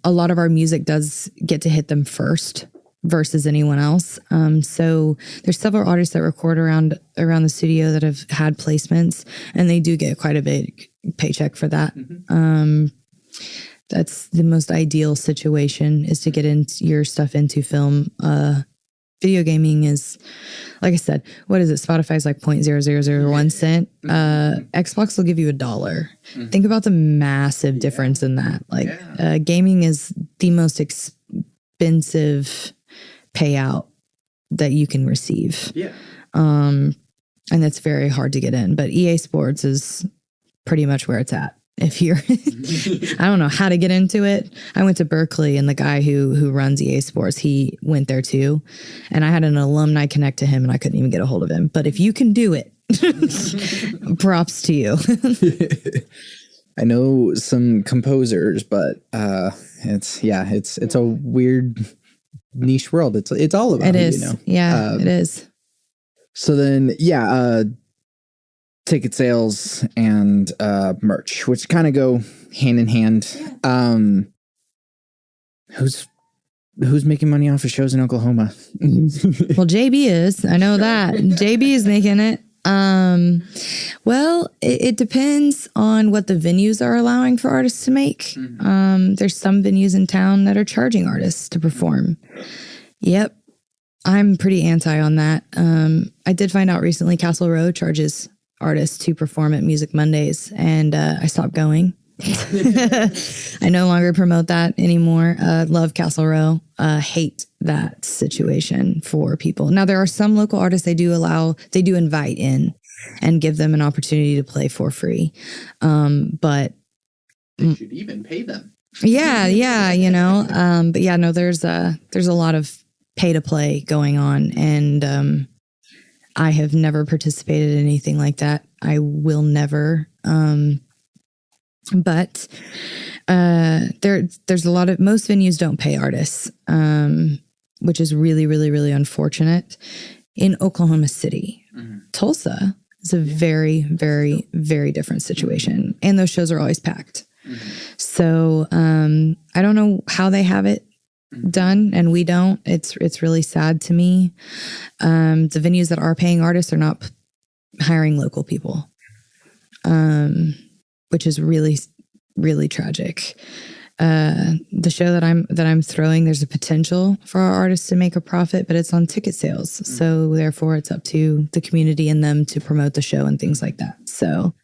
a lot of our music does get to hit them first versus anyone else. So there's several artists that record around the studio that have had placements, and they do get quite a big paycheck for that. That's the most ideal situation, is to get your stuff into film. Video gaming is, like I said, what is it? Spotify's like 0.0001 cent. Xbox will give you $1. Think about the massive difference in that. Like gaming is the most expensive payout that you can receive. Yeah. And that's very hard to get in. But EA Sports is pretty much where it's at. If you're, I don't know how to get into it. I went to Berkeley, and the guy who runs EA Sports, he went there too. And I had an alumni connect to him, and I couldn't even get a hold of him. But if you can do it, props to you. I know some composers, but it's a weird niche world. It's all about it is. Yeah, it is. So then, ticket sales and merch, which kind of go hand in hand. Yeah. Who's making money off of shows in Oklahoma? Well, JB is. I know that. JB is making it. Well, it depends on what the venues are allowing for artists to make. There's some venues in town that are charging artists to perform. Yep. I'm pretty anti on that. I did find out recently Castle Row charges artists to perform at Music Mondays, and I stopped going. I no longer promote that anymore. Love Castle Row. Hate that situation for people. Now, there are some local artists they do invite in and give them an opportunity to play for free. But they should even pay them. Yeah, but yeah, no, there's a lot of pay to play going on, and I have never participated in anything like that. I will never. But there's a lot of, most venues don't pay artists, which is really, really, really unfortunate. In Oklahoma City, Tulsa is a very, very, very different situation, and those shows are always packed. So I don't know how they have it done, and we don't. It's really sad to me. The venues that are paying artists are not hiring local people, which is really, really tragic. The show that I'm throwing, there's a potential for our artists to make a profit, but it's on ticket sales. So therefore it's up to the community and them to promote the show and things like that. So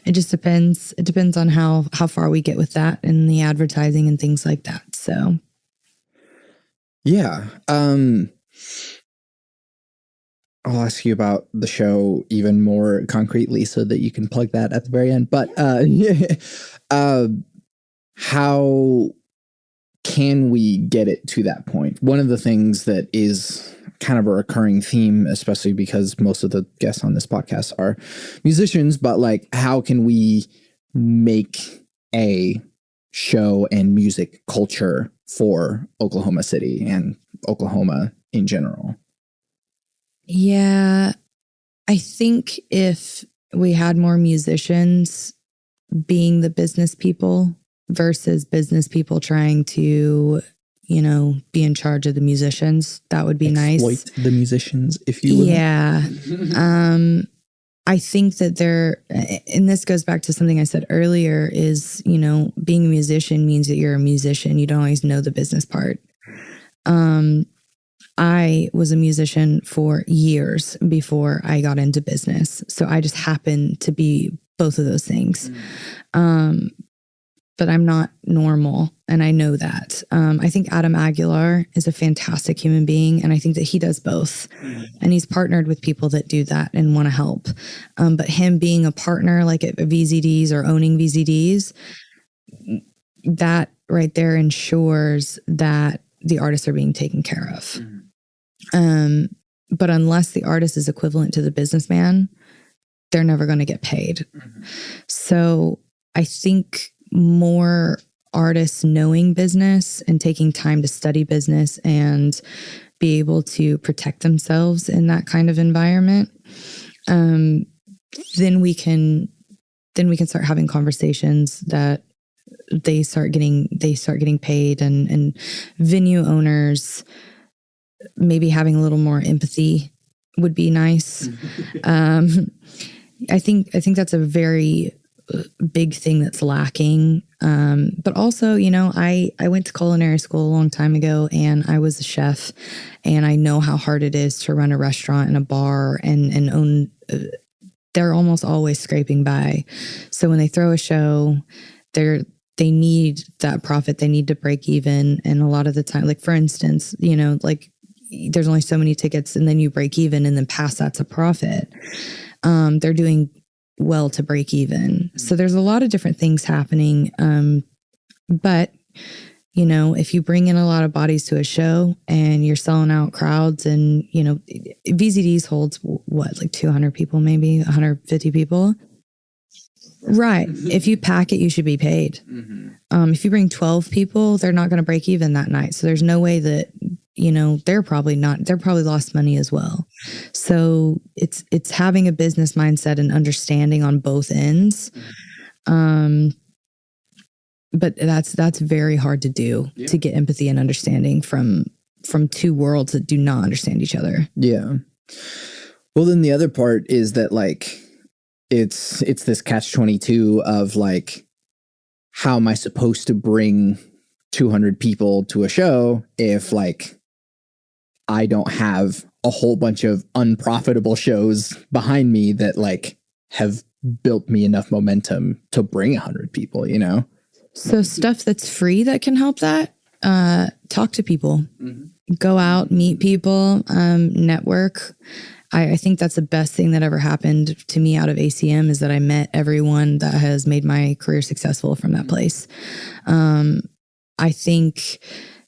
it just depends. It depends on how far we get with that and the advertising and things like that. So yeah. I'll ask you about the show even more concretely so that you can plug that at the very end. But how can we get it to that point? One of the things that is kind of a recurring theme, especially because most of the guests on this podcast are musicians, but like, how can we make a show and music culture for Oklahoma City and Oklahoma in general? Yeah, I think if we had more musicians being the business people versus business people trying to, you know, be in charge of the musicians. That would be Exploit nice. the musicians, if you will. Yeah. I think that and this goes back to something I said earlier, is, you know, being a musician means that you're a musician. You don't always know the business part. I was a musician for years before I got into business. So I just happened to be both of those things. But I'm not normal, and I know that. I think Adam Aguilar is a fantastic human being, and I think that he does both. And he's partnered with people that do that and want to help. But him being a partner like at VZDs or owning VZDs, that right there ensures that the artists are being taken care of. But unless the artist is equivalent to the businessman, they're never going to get paid. So I think more artists knowing business and taking time to study business and be able to protect themselves in that kind of environment, then we can start having conversations that they start getting paid, and venue owners maybe having a little more empathy would be nice. I think that's a very big thing that's lacking. But also, you know, I went to culinary school a long time ago, and I was a chef, and I know how hard it is to run a restaurant and a bar and own. They're almost always scraping by. So when they throw a show, they need that profit. They need to break even. And a lot of the time, like for instance, you know, like there's only so many tickets, and then you break even, and then past that's a profit. They're doing well to break even. So there's a lot of different things happening. But, you know, if you bring in a lot of bodies to a show and you're selling out crowds, and, you know, VZDs holds what, like 200 people, maybe 150 people. Right. If you pack it, you should be paid. If you bring 12 people, they're not going to break even that night. So there's no way that, you know, they're probably lost money as well. So it's having a business mindset and understanding on both ends. But that's very hard to do, to get empathy and understanding from two worlds that do not understand each other. Yeah. Well, then the other part is that, like, it's this catch-22 of, like, how am I supposed to bring 200 people to a show if, like, I don't have a whole bunch of unprofitable shows behind me that, like, have built me enough momentum to bring 100 people, you know? So stuff that's free that can help that, talk to people, go out, meet people, network. I think that's the best thing that ever happened to me out of ACM, is that I met everyone that has made my career successful from that place. I think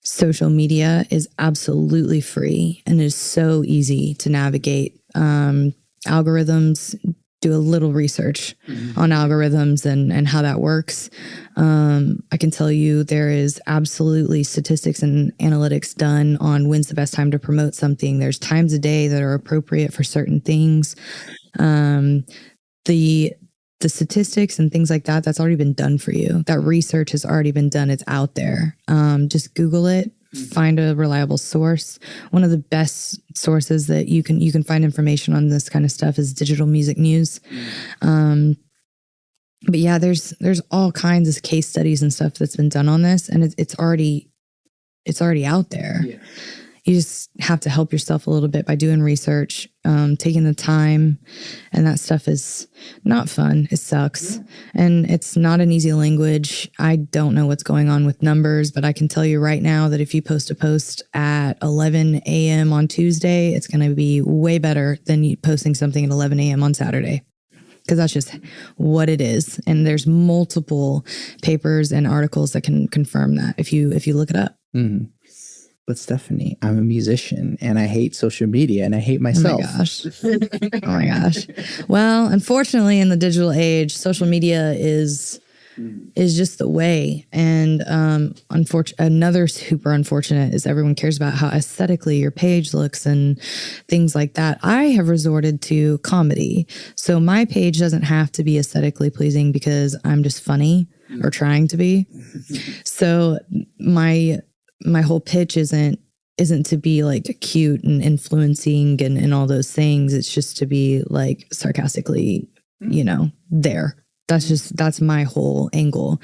social media is absolutely free and is so easy to navigate. Algorithms, do a little research on algorithms and how that works. I can tell you there is absolutely statistics and analytics done on when's the best time to promote something. There's times a day that are appropriate for certain things. The statistics and things like that, that's already been done for you. That research has already been done. It's out there. Just Google it. Find a reliable source. One of the best sources that you can find information on this kind of stuff is Digital Music News. But yeah, there's all kinds of case studies and stuff that's been done on this, and it's already out there. Yeah. You just have to help yourself a little bit by doing research, taking the time, and that stuff is not fun. It sucks. Yeah. And it's not an easy language. I don't know what's going on with numbers, but I can tell you right now that if you post a post at 11 a.m. on Tuesday, it's going to be way better than you posting something at 11 a.m. on Saturday. Because that's just what it is. And there's multiple papers and articles that can confirm that if you look it up. Mm-hmm. But Stefani, I'm a musician and I hate social media and I hate myself. Oh my gosh. Oh my gosh. Well, unfortunately, in the digital age, social media is is just the way. And another super unfortunate is everyone cares about how aesthetically your page looks and things like that. I have resorted to comedy. So my page doesn't have to be aesthetically pleasing because I'm just funny or trying to be. So my whole pitch isn't to be like cute and influencing and all those things. It's just to be like sarcastically, there. That's my whole angle.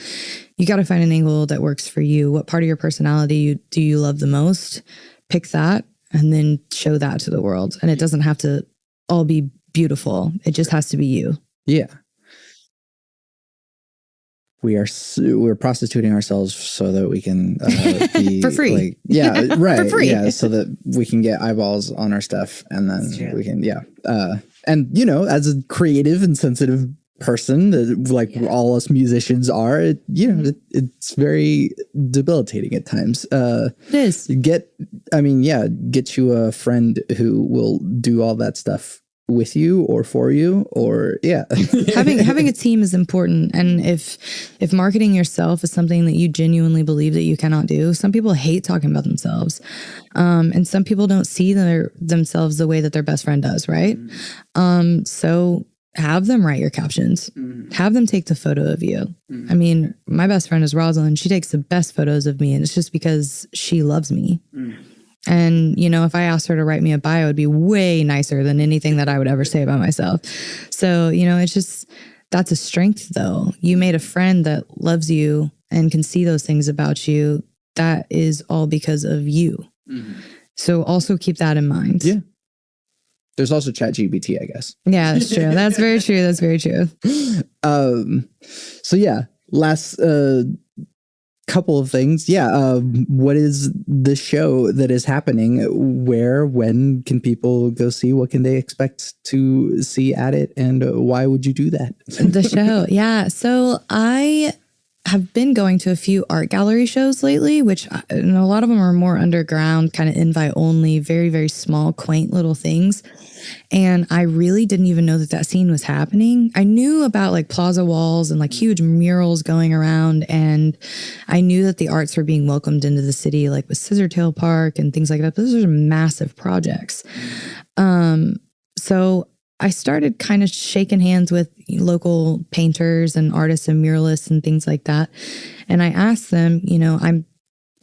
You got to find an angle that works for you. What part of your personality do you love the most? Pick that and then show that to the world. And it doesn't have to all be beautiful. It just has to be you. Yeah. We're prostituting ourselves so that we can be for free. Like, yeah, right. For free. Yeah, so that we can get eyeballs on our stuff, and then we can, and as a creative and sensitive person, that all us musicians are, it's very debilitating at times. It is. Get you a friend who will do all that stuff with you or for you, or having a team is important. And if marketing yourself is something that you genuinely believe that you cannot do, some people hate talking about themselves, and some people don't see themselves the way that their best friend does, right? So have them write your captions, have them take the photo of you. I mean, my best friend is Rosalind. She takes the best photos of me, and it's just because she loves me. And, if I asked her to write me a bio, it'd be way nicer than anything that I would ever say about myself. So, it's just, that's a strength though. You made a friend that loves you and can see those things about you. That is all because of you. So also keep that in mind. Yeah. There's also ChatGPT, I guess. Yeah, that's true. That's very true. That's very true. So yeah, last, couple of things. What is the show that is happening? Where, when can people go see? What can they expect to see at it? And why would you do that? The show. Yeah. So I have been going to a few art gallery shows lately, which a lot of them are more underground, kind of invite only, very, very small, quaint little things. And I really didn't even know that scene was happening. I knew about like plaza walls and like huge murals going around. And I knew that the arts were being welcomed into the city, like with Scissortail Park and things like that. Those are massive projects. So I started kind of shaking hands with local painters and artists and muralists and things like that. And I asked them,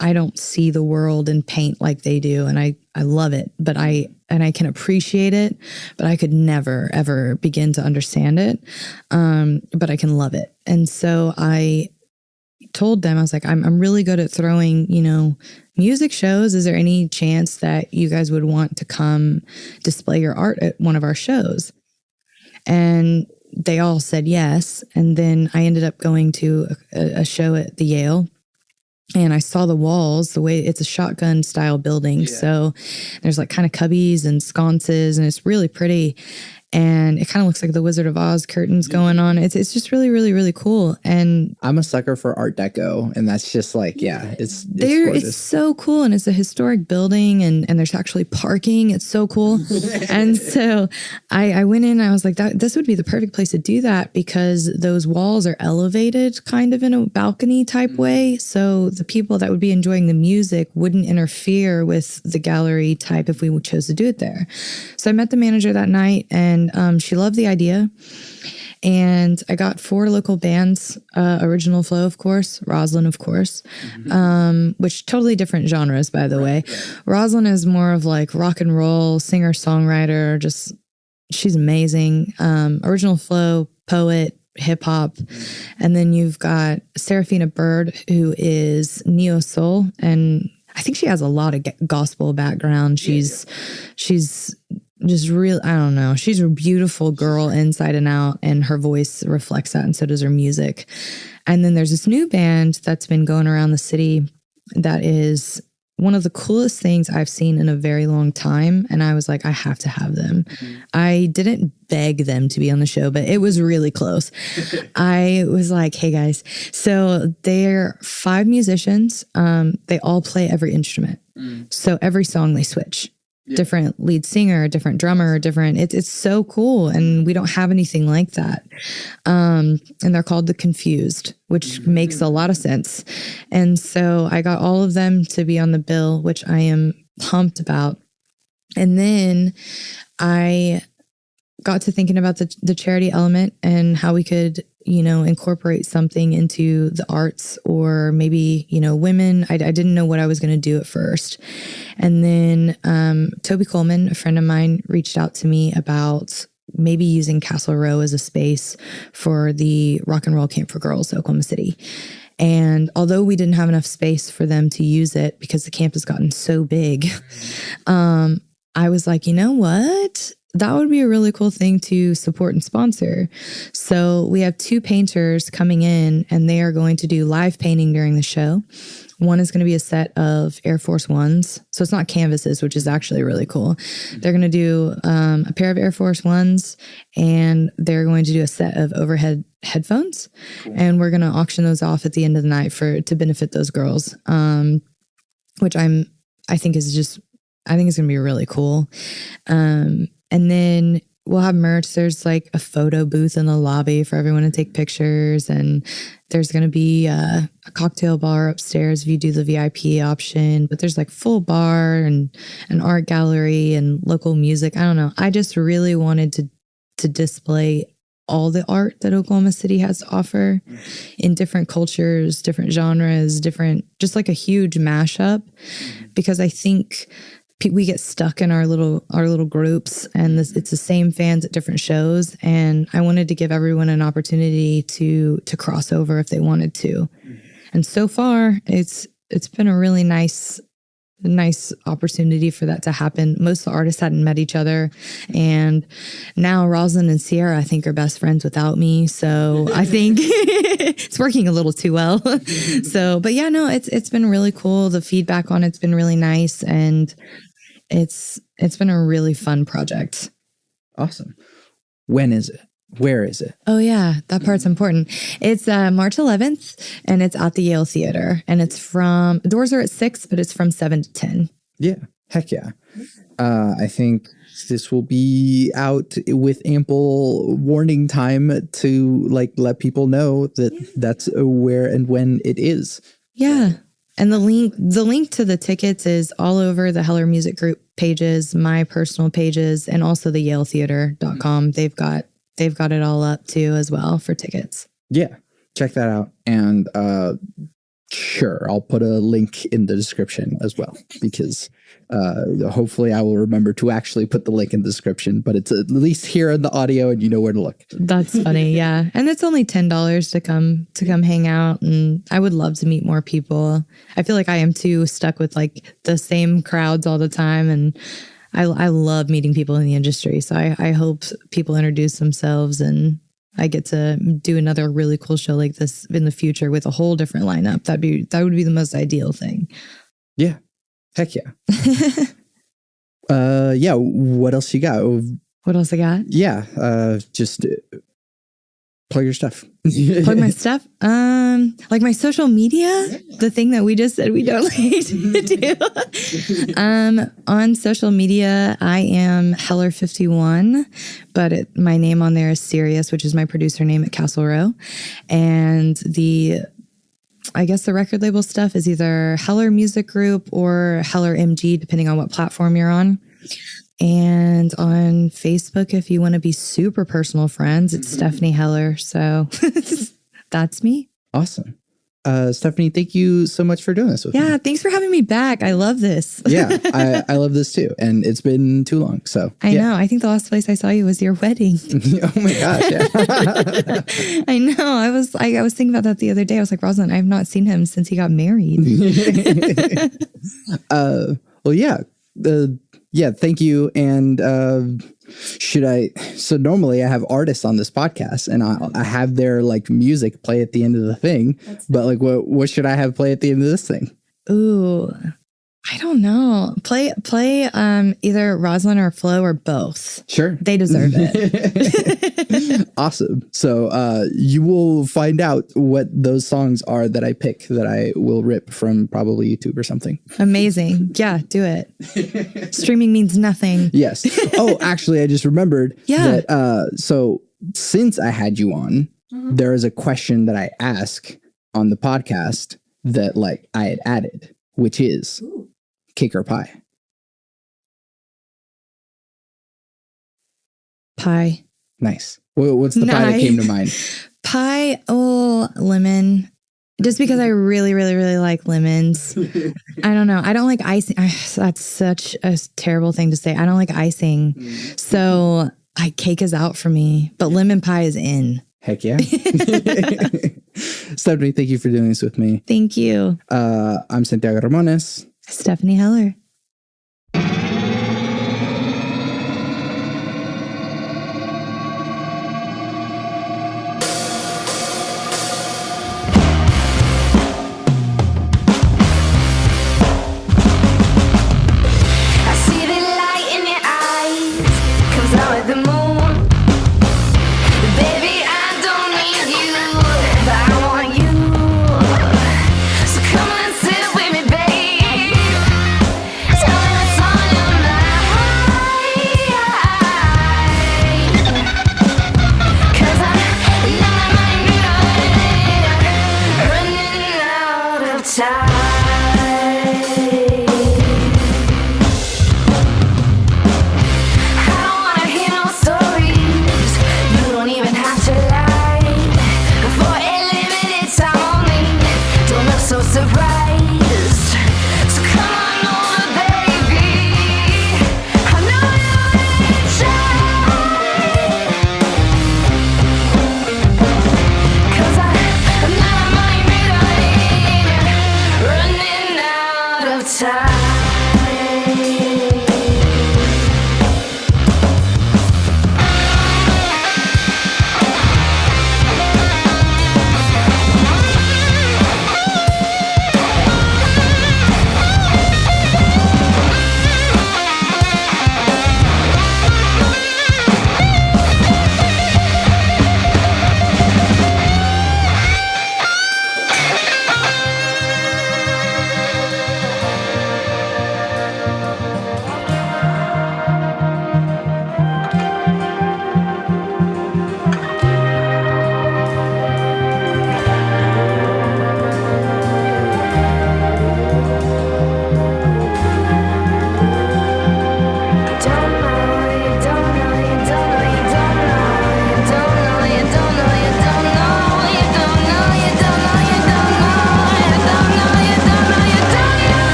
I don't see the world in paint like they do. And I love it, but I can appreciate it, but I could never, ever begin to understand it. But I can love it. And so I told them, I was like, I'm really good at throwing, music shows. Is there any chance that you guys would want to come display your art at one of our shows? And they all said yes. And then I ended up going to a show at the Yale. And I saw the walls, the way it's a shotgun style building. Yeah. So there's like kind of cubbies and sconces, and it's really pretty. And it kind of looks like the Wizard of Oz curtains going on. It's just really, really, really cool. And I'm a sucker for Art Deco, and that's just like, it's gorgeous. It's so cool, and it's a historic building, and there's actually parking. It's so cool. And so I went in, and I was like, this would be the perfect place to do that, because those walls are elevated kind of in a balcony type way. So the people that would be enjoying the music wouldn't interfere with the gallery type if we chose to do it there. So I met the manager that night, and she loved the idea. And I got 4 local bands, Original Flow, of course, Rosalind, of course, which totally different genres, by the way. Rosalind is more of like rock and roll, singer-songwriter, she's amazing. Original Flow, poet, hip hop. And then you've got Serafina Bird, who is neo soul, and I think she has a lot of gospel background. She's just real, I don't know. She's a beautiful girl inside and out, and her voice reflects that, and so does her music. And then there's this new band that's been going around the city that is one of the coolest things I've seen in a very long time. And I was like, I have to have them. I didn't beg them to be on the show, but it was really close. I was like, hey guys. So they're 5 musicians. They all play every instrument. So every song they switch. different lead singer, different drummer, different. It's so cool, and we don't have anything like that. And they're called the Confused, which makes a lot of sense. And so I got all of them to be on the bill, which I am pumped about. And then I got to thinking about the charity element and how we could, incorporate something into the arts, or maybe, women. I didn't know what I was going to do at first. And then Toby Coleman, a friend of mine, reached out to me about maybe using Castle Row as a space for the Rock and Roll Camp for Girls, Oklahoma City. And although we didn't have enough space for them to use it because the camp has gotten so big, I was like, you know what? That would be a really cool thing to support and sponsor. So we have 2 painters coming in, and they are going to do live painting during the show. One is going to be a set of Air Force Ones. So it's not canvases, which is actually really cool. They're going to do a pair of Air Force Ones, and they're going to do a set of overhead headphones. Cool. And we're going to auction those off at the end of the night to benefit those girls, which I think it's going to be really cool. And then we'll have merch. There's like a photo booth in the lobby for everyone to take pictures. And there's going to be a cocktail bar upstairs if you do the VIP option. But there's like full bar and an art gallery and local music. I don't know. I just really wanted to display all the art that Oklahoma City has to offer in different cultures, different genres, just like a huge mashup. Because I think we get stuck in our little groups, and it's the same fans at different shows. And I wanted to give everyone an opportunity to cross over if they wanted to. And so far, it's been a really nice opportunity for that to happen. Most of the artists hadn't met each other, and now Roslyn and Sierra, I think, are best friends without me. So I think it's working a little too well. So, but yeah, no, it's been really cool. The feedback on it's been really nice, and it's been a really fun project. Awesome. When is it? Where is it? Oh yeah, that part's important. It's March 11th, and it's at the Yale Theater, and doors are at 6, but it's from 7 to 10. Yeah, heck yeah. I think this will be out with ample warning time to let people know that that's where and when it is. Yeah. And the link to the tickets is all over the Heller Music Group pages, my personal pages, and also the yaletheater.com. They've got it all up too as well for tickets. Yeah, check that out. And sure, I'll put a link in the description as well, because hopefully I will remember to actually put the link in the description, but it's at least here in the audio and you know where to look. That's funny. Yeah. And it's only $10 to come hang out. And I would love to meet more people. I feel like I am too stuck with the same crowds all the time. And I love meeting people in the industry. So I hope people introduce themselves, and I get to do another really cool show like this in the future with a whole different lineup. That would be the most ideal thing. Yeah. Heck yeah. Yeah. What else you got? What else I got? Yeah. Just plug your stuff. Plug my stuff. Like my social media, the thing that we just said we don't like to do. On social media, I am Heller51, but my name on there is Sirius, which is my producer name at Castle Row. And I guess the record label stuff is either Heller Music Group or Heller MG, depending on what platform you're on. And on Facebook, if you want to be super personal friends, it's Stefani Heller. So that's me. Awesome. Stefani, thank you so much for doing this with me. Yeah, thanks for having me back. I love this. Yeah, I love this too. And it's been too long. So I know. I think the last place I saw you was your wedding. Oh my gosh. Yeah. I know. I was thinking about that the other day. I was like, Rosalind, I've not seen him since he got married. Well, yeah. Yeah, thank you. And so normally I have artists on this podcast, and I have their music play at the end of the thing. But what should I have play at the end of this thing? Ooh, I don't know. Play either Rosalind or Flo or both. Sure. They deserve it. Awesome. So you will find out what those songs are that I pick that I will rip from probably YouTube or something. Amazing. Yeah, do it. Streaming means nothing. Yes. Oh, actually, I just remembered that. So since I had you on, there is a question that I ask on the podcast that like I had added, which is cake or pie? Pie. Nice. Well, what's the pie that came to mind? Pie, lemon. Just because I really, really, really like lemons. I don't know. I don't like icing. That's such a terrible thing to say. I don't like icing. So cake is out for me, but lemon pie is in. Heck yeah. Stephanie, thank you for doing this with me. Thank you. I'm Santiago Ramones. Stefani Heller.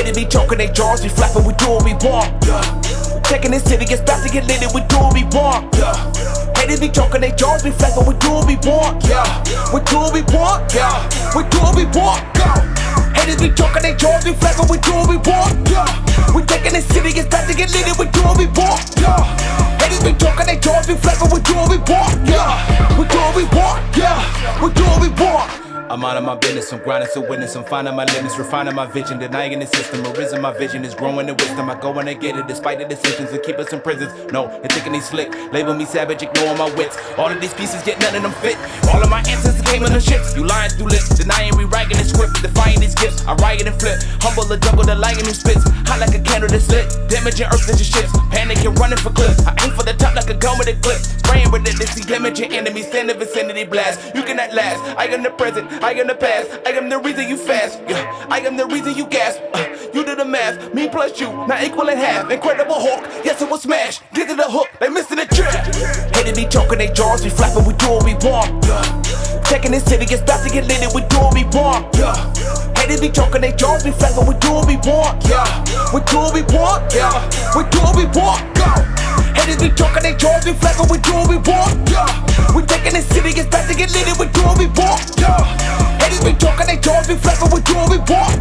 Haters be choking their jaws, we flapping, we do what we want. We taking this city, gets back to get lit, we do what we want. Haters be choking their jaws, we flapping, we do what we want. We do what we want. We do what we want. Haters be choking their jaws, we flapping, we do what we want. We taking this city, gets back to get lit, we do what we want. Haters be choking their jaws, we flapping, we do what we want. We do what we want. We do what we want. I'm out of my business, I'm grinding to witness, I'm finding my limits, refining my vision, denying the system, arisen my vision is growing in wisdom. I go and I get it despite the decisions that keep us in prisons. No, they're thinking they slick, label me savage, ignoring my wits. All of these pieces, yet none of them fit. All of my ancestors came in the ships. You lying through lips, denying, rewriting the script, defying these gifts. I riot and flip, humble the jungle, the lion who spits. Hot like a candle that's lit, damaging earth into ships. Panic and running for clips. I aim for the top like a gun with a clip. Spraying relentlessly, damaging enemies, stand in vicinity blast. You cannot last. I am the present, I am the past. I am the reason you fast. I am the reason you gasp. You do the math, me plus you, not equal in half. Incredible Hulk, yes it will smash. Get to the hook, they missing the trick. Hated me choking their jaws, we flapping, we do what we want. Taking this city, it's about to get lit, we do what we want. Hated me choking their jaws, we flapping, we do what we want. We do what we want, we do what we want. Haters be talking they jaws, we flapping, we do what we want. We taking this city, it's about to get lit, we do what we want. Haters be talking they jaws, we flapping, we do what we want.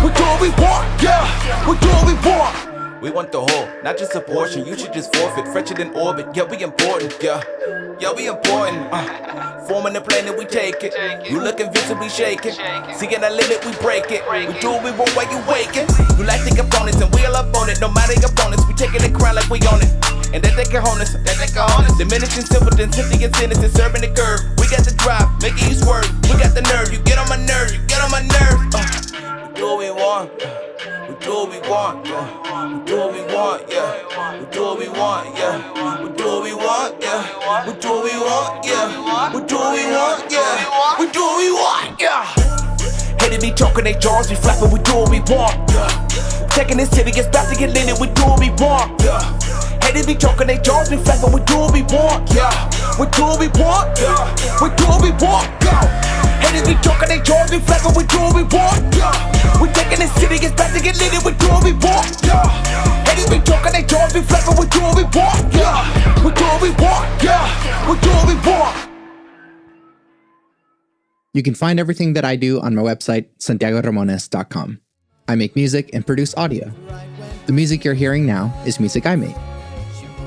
We do what we want, we do what we want. We want the whole, not just a portion. You should just forfeit, fretched in orbit. Yeah, we important, we important. Forming the plan that we take it. You look invisibly shaking. Seeing a limit, we break it. We do what we want while you waking. You like the opponents and we all up on it. No matter your opponents, we taking the crown like we own it. And that they can harness, diminishing simpleton, simply and sinister, serving the curve. We got the drive, making you swerve. We got the nerve, you get on my nerves, you get on my nerves. We do what we want. We do what we want, We do what we want, We do what we want, We do what we want, We do what we want, We do what we want, We do what we want, Hated me choking they jaws, we flapping, we do what we want. Taking this city, it's about to get lit, we do what we want. Hated me choking they jaws, we flapping, we do what we want. We do what we want, we do what we want. Haters be talking they jaws, we flapping, we do what we want. We taking this city, it's about to get lit, we do what we want. Haters be talking they jaws, we flapping, we do what we want. We do what we want, we do what we want. You can find everything that I do on my website, santiagoramones.com. I make music and produce audio. The music you're hearing now is music I made.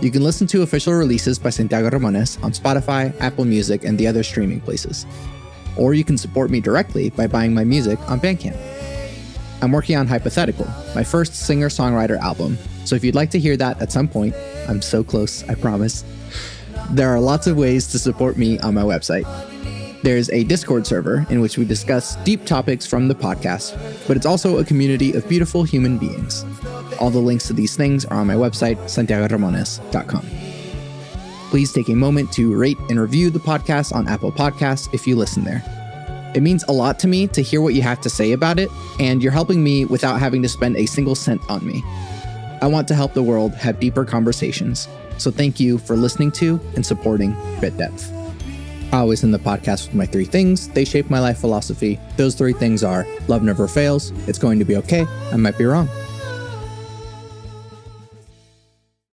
You can listen to official releases by Santiago Ramones on Spotify, Apple Music, and the other streaming places. Or you can support me directly by buying my music on Bandcamp. I'm working on Hypothetical, my first singer-songwriter album, so if you'd like to hear that at some point, I'm so close, I promise. There are lots of ways to support me on my website. There's a Discord server in which we discuss deep topics from the podcast, but it's also a community of beautiful human beings. All the links to these things are on my website, santiagoramones.com. Please take a moment to rate and review the podcast on Apple Podcasts if you listen there. It means a lot to me to hear what you have to say about it, and you're helping me without having to spend a single cent on me. I want to help the world have deeper conversations, so thank you for listening to and supporting Bit Depth. I always end the podcast with my 3 things. They shape my life philosophy. Those 3 things are: love never fails, it's going to be okay, I might be wrong.